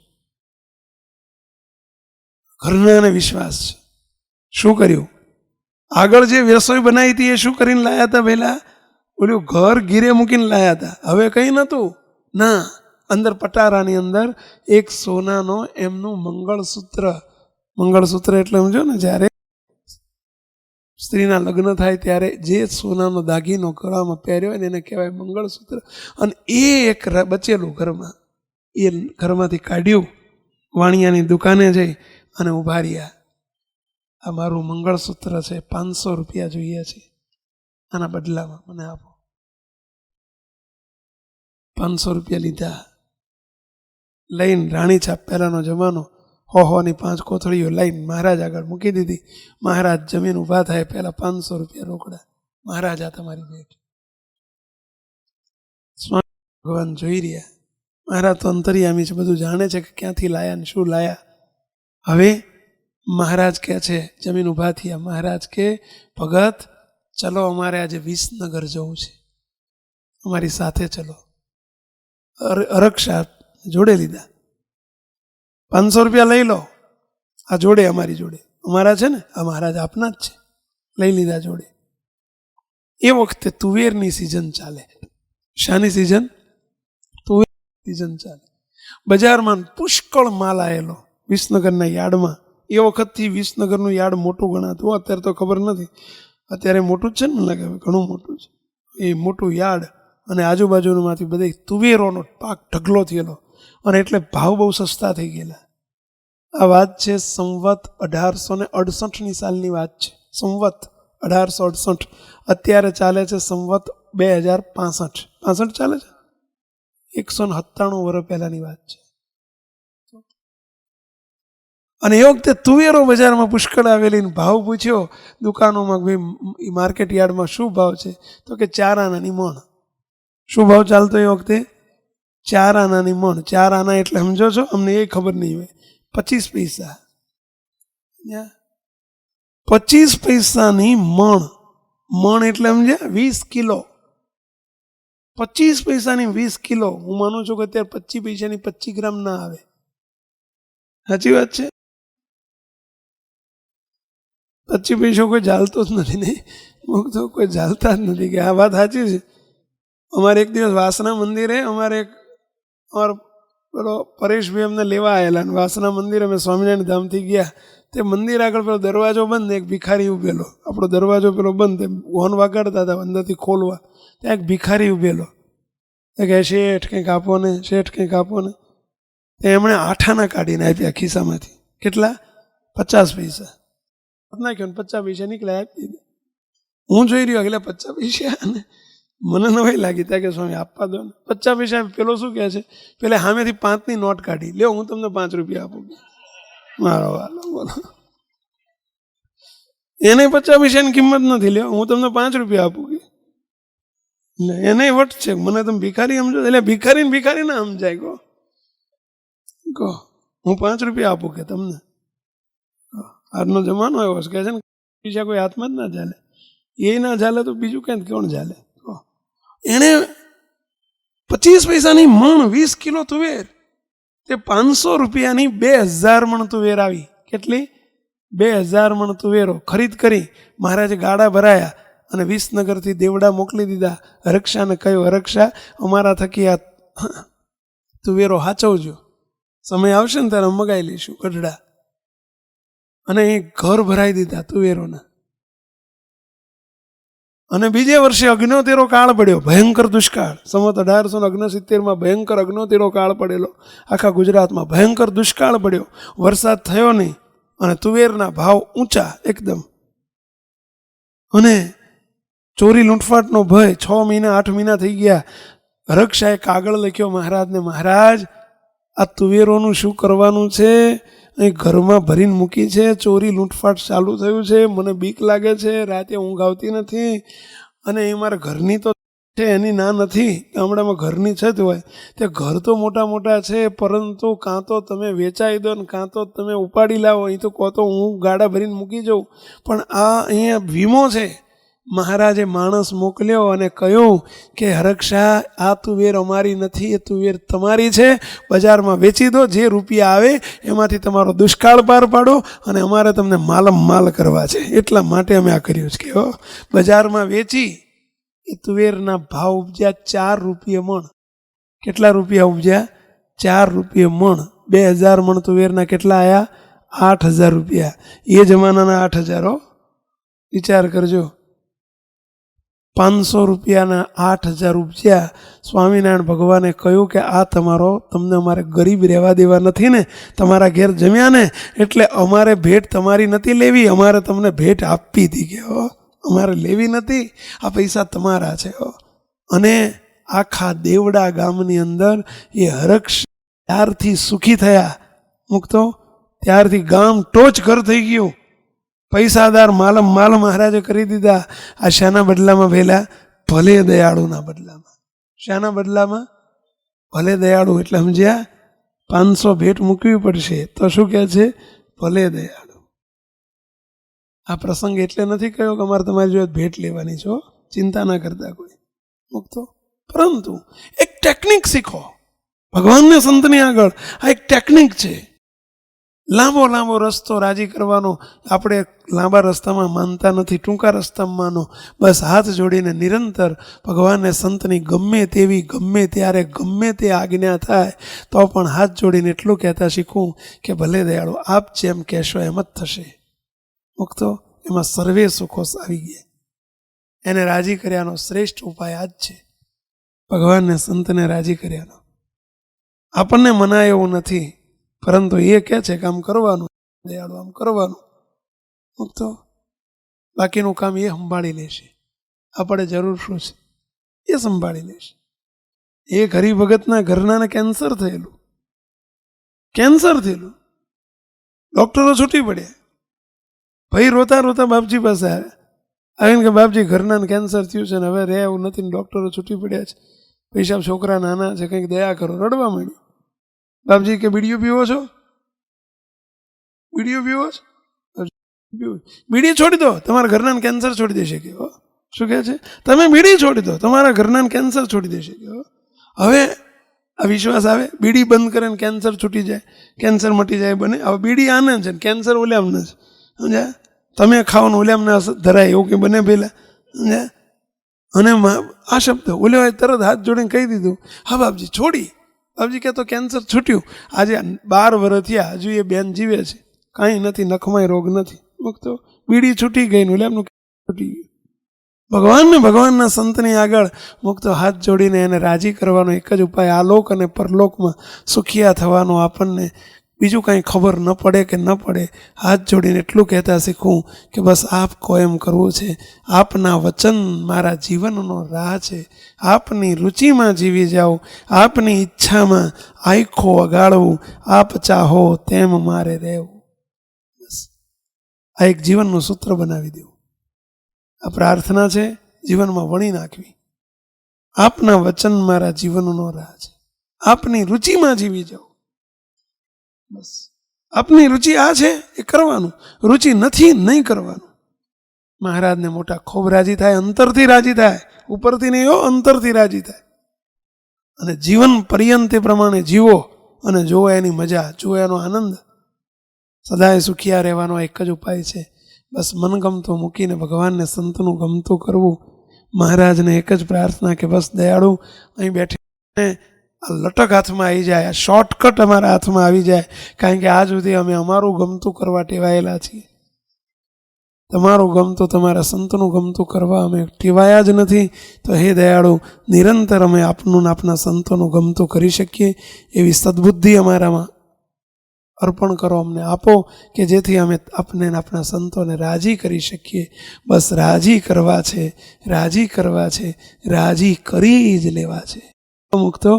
ઘરનાને વિશ્વાસ છે. શું કર્યું? આગળ જે રસોઈ બનાવી હતી એ શું કરીને લાયા હતા? પહેલા ઓલું ઘર ગીરે મૂકીને લાયા હતા. હવે કંઈ નહોતું ના. અંદર પટારાની અંદર એક સોનાનો એમનું મંગળસૂત્ર એટલે સમજો ને, જ્યારે સ્ત્રીના લગ્ન થાય ત્યારે જે સોનાનો દાગીનો ગળામાં પહેર્યો હોય ને એને કહેવાય મંગળસૂત્ર. અને એ એક બચેલું ઘરમાં, એ ઘરમાંથી કાઢ્યું, વાણિયાની દુકાને જઈ અને ઉભા રહ્યા. આ મારું મંગળસૂત્ર છે, 500 રૂપિયા જોઈએ છે, આના બદલામાં મને આપો. 500 રૂપિયા લીધા. લઈને રાણી છાપ, પહેલાનો જમાનો, 100ની 5 કોથળીઓ લઈને મહારાજ આગળ મૂકી દીધી. મહારાજ જમીન ઊભા થાય પહેલા 500 રૂપિયા રોકડા. મહારાજ આ તમારી ભેટ. સ્વામી ભગવાન જોઈ રહ્યા. મહારાજ તો અંતર્યામી છે, બધું જાણે છે કે ક્યાંથી લાયા ને શું લાયા. હવે મહારાજ કહે છે, જમીન ઊભા થયા. મહારાજ કે, ભગત ચલો, અમારે આજે વિસનગર જવું છે, અમારી સાથે ચલો. અરક્ષા જોડે લીધા. 500 રૂપિયા લઈ લો, આ જોડે અમારી જોડે, અમારા છે ને, આ મહારાજ આપના જ છે, લઈ લીધા જોડે. એ વખતે તુવેરની સિઝન ચાલે. શાની સિઝન? તુવેર સિઝન ચાલે. બજારમાં પુષ્કળ માલ આવેલો વિસનગરના યાર્ડમાં. એ વખતથી વિસનગરનું યાર્ડ મોટું ગણાતું. અત્યારે તો ખબર નથી, અત્યારે મોટું જ છે ને, મને લાગે ઘણું મોટું છે. એ મોટું યાર્ડ અને આજુબાજુમાંથી બધે તુવેરોનો પાક ઢગલો થયેલો. અને એટલે ભાવ બહુ સસ્તા થઈ ગયેલા. આ વાત છે સંવત 1868ની સાલની વાત છે. સંવત 1868. અત્યારે ચાલે છે સંવત 2065. 65 ચાલે છે. 197 વર્ષ પહેલાની વાત છે. અને એ વખતે તુવેરો બજારમાં પુષ્કળ આવેલી. ભાવ પૂછ્યો દુકાનોમાં, ભાઈ માર્કેટ યાર્ડમાં શું ભાવ છે? તો કે 4 આનાની મણ. શું ભાવ ચાલતો એ વખતે? 4 આનાની મણ. 4 આના એટલે સમજો છો? અમને એ ખબર નહીં હોય. 25 પૈસા. 25 પૈસાની મણ. મણ એટલે સમજ્યા? 20 કિલો. 25 પૈસાની 20 કિલો. હું માનું છું કે અત્યારે 25 પૈસાની 25 ગ્રામ ના આવે. સાચી વાત છે. 25 પૈસો કોઈ ચાલતો જ નથી ને, તો કોઈ ચાલતા જ નથી કે આ વાત સાચી છે. અમારે એક દિવસ વાસના મંદિરે અમારે પેલો પરેશભાઈ અમને લેવા આવેલા, વાસના મંદિરે અમે સ્વામિનારાયણ ધામથી ગયા. તે મંદિર આગળ પેલો દરવાજો બંધ, એક ભિખારી ઉભેલો. આપણો દરવાજો પેલો બંધ, હોર્ન વગાડતા હતા અંદરથી ખોલવા. ત્યાં એક ભિખારી ઉભેલો. કે શેઠ કંઈક આપો ને, શેઠ કંઈક આપો ને. એમણે 8 આના કાઢીને આપ્યા ખિસ્સામાંથી. કેટલા? 50 પૈસા નાખ્યો ને 50 પૈસા નીકળ્યા, આપી દીધા. હું જોઈ રહ્યો એટલે 50 પૈસા, અને મને નવાઈ લાગી. ત્યાં કે સ્વામી આપવા દો ને. 50 પૈસા. પેલો શું કહે છે, પેલા સામેથી 5ની નોટ કાઢી, લ્યો હું તમને 5 રૂપિયા આપું. મારો વાલો બોલો, એને 50 પૈસાની કિંમત નથી, લ્યો હું તમને 5 રૂપિયા આપું. એને વટ છે, મને તમે ભિખારી સમજો. એટલે ભિખારી ના સમજાય. કહો હું 5 રૂપિયા આપું કે તમને. આજનો જમાનો એવો છે કે છે ને, પૈસા કોઈ હાથમાં જ ના ચાલે. એ ના ચાલે તો બીજું ક્યાં કોણ ચાલે. એને 25 પૈસાની મણ 20 કિલો તુવેર, તે 500 રૂપિયાની 2000 મણ તુવેર આવી. કેટલી? 2000 મણ તુવેરો ખરીદ કરી. મહારાજે ગાડા ભરાયા અને વિસનગરથી દેવડા મોકલી દીધા. હરક્ષાને કહ્યું, હરક્ષા અમારા થકી આ તુવેરો હાચવજો, સમય આવશે ને ત્યારે મગાઈ લઈશું ગઢડા. અને એ ઘર ભરાઈ દીધા તુવેરોના. અને બીજે વર્ષે અગ્નોતેરો કાળ પડ્યો, ભયંકર દુષ્કાળ. સંવત 1869 ભયંકર અગ્નોતેરો કાળ પડેલો. આખા ગુજરાતમાં ભયંકર દુષ્કાળ પડ્યો. વરસાદ થયો નહીં અને તુવેરના ભાવ ઊંચા એકદમ. અને ચોરી લૂંટફાટનો ભય. 6 મહિના 8 મહિના થઈ ગયા. હરક્ષાએ કાગળ લખ્યો મહારાજને, મહારાજ આ તુવેરોનું શું કરવાનું છે? અહીં ઘરમાં ભરીને મૂકી છે, ચોરી લૂંટફાટ ચાલુ થયું છે, મને બીક લાગે છે, રાતે ઊંઘ આવતી નથી. અને એ મારા ઘરની તો છે, એની ના નથી, ગામડામાં ઘરની છે જ હોય. તે ઘર તો મોટા મોટા છે, પરંતુ કાં તો તમે વેચાઈ દો ને કાં તો તમે ઉપાડી લાવો. અહીં તો કહો તો હું ગાડા ભરીને મૂકી જાઉં. પણ આ અહીંયા વીમો છે. મહારાજે માણસ મોકલ્યો અને કહ્યું કે હરક્ષા આ તુવેર અમારી નથી, એ તુવેર તમારી છે. બજારમાં વેચી દો, જે રૂપિયા આવે એમાંથી તમારો દુષ્કાળ પાર પાડો, અને અમારે તમને માલમ માલ કરવા છે. એટલા માટે અમે આ કર્યું છે કે બજારમાં વેચી. એ તુવેરના ભાવ ઉપજ્યા 4 રૂપિયા મણ. કેટલા રૂપિયા ઉપજ્યા? 4 રૂપિયા મણ. 2000 મણ તુવેરના કેટલા આવ્યા? 8000 રૂપિયા. એ જમાનાના 8000. વિચાર કરજો. 500 રૂપિયાના 8000 ઉપજ્યા. સ્વામિનારાયણ ભગવાને કહ્યું કે આ તમને અમારે ગરીબ રહેવા દેવા નથી ને, તમારા ઘેર જમ્યા ને, એટલે અમારે ભેટ તમારી નથી લેવી, અમારે તમને ભેટ આપવી હતી. કે અમારે લેવી નથી, આ પૈસા તમારા છે. અને આખા દેવડા ગામની અંદર એ હરક્ષ ત્યારથી સુખી થયા. મુકતો ત્યારથી ગામ ટોચ ઘર થઈ ગયું. પૈસાદાર માલમ માલ મહારાજે કરી દીધા. આ શાના બદલામાં ભેલા? ભલે દયાળુના બદલામાં. શાના બદલામાં? ભલે દયાળુ. એટલે સમજ્યા? 500 ભેટ મૂકવી પડશે તો શું કહે છે? ભલે દયાળુ. આ પ્રસંગ એટલે નથી કહ્યો કે અમારે તમારી જોડે ભેટ લેવાની છો, ચિંતા ના કરતા કોઈ. મુકતો પરંતુ એક ટેકનિક શીખો. ભગવાનને સંતની આગળ આ એક ટેકનિક છે. લાંબો રસ્તો રાજી કરવાનો. આપણે લાંબા રસ્તામાં માનતા નથી, ટૂંકા રસ્તામાં માનો. બસ હાથ જોડીને નિરંતર ભગવાનને સંતની ગમે તેવી, ગમે ત્યારે, ગમે તે આજ્ઞા થાય તો પણ હાથ જોડીને એટલું કહેતા શીખવું કે ભલે દયાળુ, આપ જેમ કહેશો એમ જ થશે. મુકતો એમાં સર્વે સુખો આવી ગયા. એને રાજી કર્યાનો શ્રેષ્ઠ ઉપાય આ જ છે. ભગવાનને સંતને રાજી કર્યાનો. આપણને મનાય એવું નથી, પરંતુ એ કહે છે કે આમ કરવાનું, દયાળુ આમ કરવાનું. તો બાકીનું કામ એ સંભાળી લેશે. આપણે જરૂર શું છે એ સંભાળી લેશે. એક હરિભગતના ઘરનાને કેન્સર થયેલું. ડૉક્ટરો છૂટી પડ્યા. ભાઈ રોતા રોતા બાપજી પાસે આવ્યા. આવીને કે બાપજી ઘરનાને કેન્સર થયું છે ને હવે રહે એવું નથી, ડૉક્ટરો છૂટી પડ્યા છે, પૈસા છોકરા નાના છે, કંઈક દયા કરો. રડવા માંડ્યું. બાપજી કે બીડીઓ પીવો છો? બીડીઓ છોડી દો, તમારા ઘરનાને કેન્સર છોડી દેશે. કે શું કહે છે? તમે બીડી છોડી દો, તમારા ઘરનાને કેન્સર છોડી દેશે. હવે આ વિશ્વાસ આવે, બીડી બંધ કરે ને કેન્સર છૂટી જાય, કેન્સર મટી જાય બને. હવે બીડી આને છે ને કેન્સર ઓલ્યામને છે, સમજ્યા? તમે ખાઓ ને ઓલ્યામને ધરાય એવું કંઈ બને પહેલાં, સમજ્યા? અને આ શબ્દ ઓલ્યો તરત હાથ જોડીને કહી દીધું, હા બાપજી છોડી. બાપજી કહે તો કેન્સર છૂટ્યું. આજે 12 વર્ષ થયા, હજુ એ બેન જીવે છે, કાંઈ નથી, નખમાંય રોગ નથી. મુક્તો બીડી છૂટી ગઈ ને ઓલ્યામનું છૂટી ગયું. ભગવાનને, ભગવાનના સંતની આગળ મુક્તો હાથ જોડીને એને રાજી કરવાનો એક જ ઉપાય, આલોક અને પરલોકમાં સુખિયા થવાનો. આપણને બીજું કાંઈ ખબર ન પડે કે ન પડે, હાથ જોડીને એટલું કહેતા શીખવું કે બસ આપ કો એમ કરવું છે. આપના વચન મારા જીવનનો રાહ છે. આપની રુચિમાં જીવી જાઉં, આપની ઈચ્છામાં આંખો અગાડવું, આપ ચાહો તેમ મારે રહેવું. બસ આ એક જીવનનું સૂત્ર બનાવી દેવું. આ પ્રાર્થના છે, જીવનમાં વણી નાખવી. આપના વચન મારા જીવનનો રાહ છે. આપની રુચિમાં જીવી જાઓ. બસ આપની રુચિ આ છે એ કરવાનું, રુચિ નથી નહીં કરવાનું. મહારાજને મોટા ખૂબ રાજી થાય, અંતરથી રાજી થાય, ઉપરથી નહીં હો, અંતરથી રાજી થાય. અને જીવન પર્યંત એ પ્રમાણે જીવો અને જુઓ એની મજા, જુઓ એનો આનંદ. સદાય સુખિયા રહેવાનો એક જ ઉપાય છે, બસ મનગમતું મૂકીને ભગવાનને સંતનું ગમતું કરવું. મહારાજને એક જ પ્રાર્થના કે બસ દયાળુ અહીં બેઠીને આ લટક હાથમાં આવી જાય, આ શોર્ટકટ અમારા હાથમાં આવી જાય. કારણ કે આજ સુધી અમે અમારું ગમતું કરવા ટેવાયેલા છીએ. તમારું ગમતું, તમારા સંતનું ગમતું કરવા અમે ટેવાયા જ નથી. તો હે દયાળુ, નિરંતર અમે આપનું આપના સંતોનું ગમતું કરી શકીએ એવી સદબુદ્ધિ અમારામાં અર્પણ કરો, અમને આપો કે જેથી અમે આપને આપણા સંતોને રાજી કરી શકીએ. બસ રાજી કરવા છે, રાજી કરવા છે, રાજી કરી જ લેવા છે. મુક્તો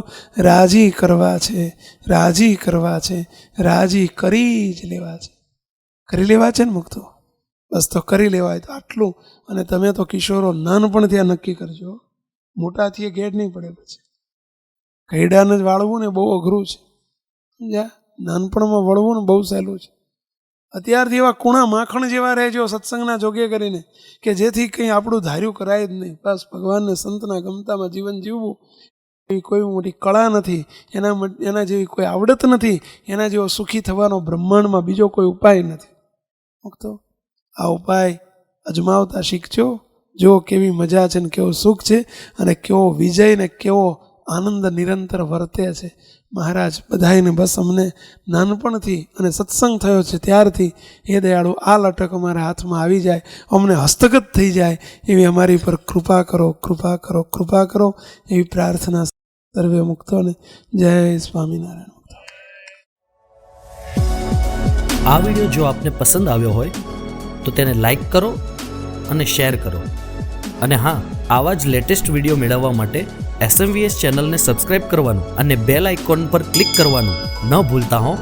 રાજી કરવા છે, રાજી કરવા છે, રાજી કરી જ લેવા છે. કરી લેવા છે ને મુક્તો? બસ તો કરી લેવાય તો આટલું. અને તમે તો કિશોરો નાનપણથી આ નક્કી કરજો, મોટાથી ગેડ નહીં પડે. પછી કૈડાને જ વાળવું ને બહુ અઘરું છે, સમજ્યા? નાનપણમાં વળવું ને બહુ સહેલું છે. અત્યારથી એવા કુણા માખણ જેવા રહેજો સત્સંગના જોગે કરીને કે જેથી કંઈ આપણું ધાર્યું કરાય જ નહીં. બસ ભગવાનને સંતના ગમતામાં જીવન જીવવું એવી કોઈ મોટી કળા નથી, એના જેવી કોઈ આવડત નથી, એના જેવો સુખી થવાનો બ્રહ્માંડમાં બીજો કોઈ ઉપાય નથી. મુક્તો આ ઉપાય અજમાવતા શીખજો. જો કેવી મજા છે ને કેવું સુખ છે અને કેવો વિજય ને કેવો આનંદ નિરંતર વર્તે છે. મહારાજ બધાને બસ અમને નાનપણથી અને સત્સંગ થયો છે ત્યારથી હે દયાળુ આ લટક અમારા હાથમાં આવી જાય, અમને હસ્તગત થઈ જાય એવી અમારી પર કૃપા કરો, કૃપા કરો, કૃપા કરો એવી પ્રાર્થના સર્વે મુક્તોને. જય સ્વામિનારાયણ. આ વિડીયો જો આપને પસંદ આવ્યો હોય તો તેને લાઈક કરો અને શેર કરો. અને હા, આવા જ લેટેસ્ટ વિડીયો મેળવવા માટે SMVS ચેનલને સબસ્ક્રાઇબ કરવાનું અને બેલ આઇકોન પર ક્લિક કરવાનું ન ભૂલતા હો.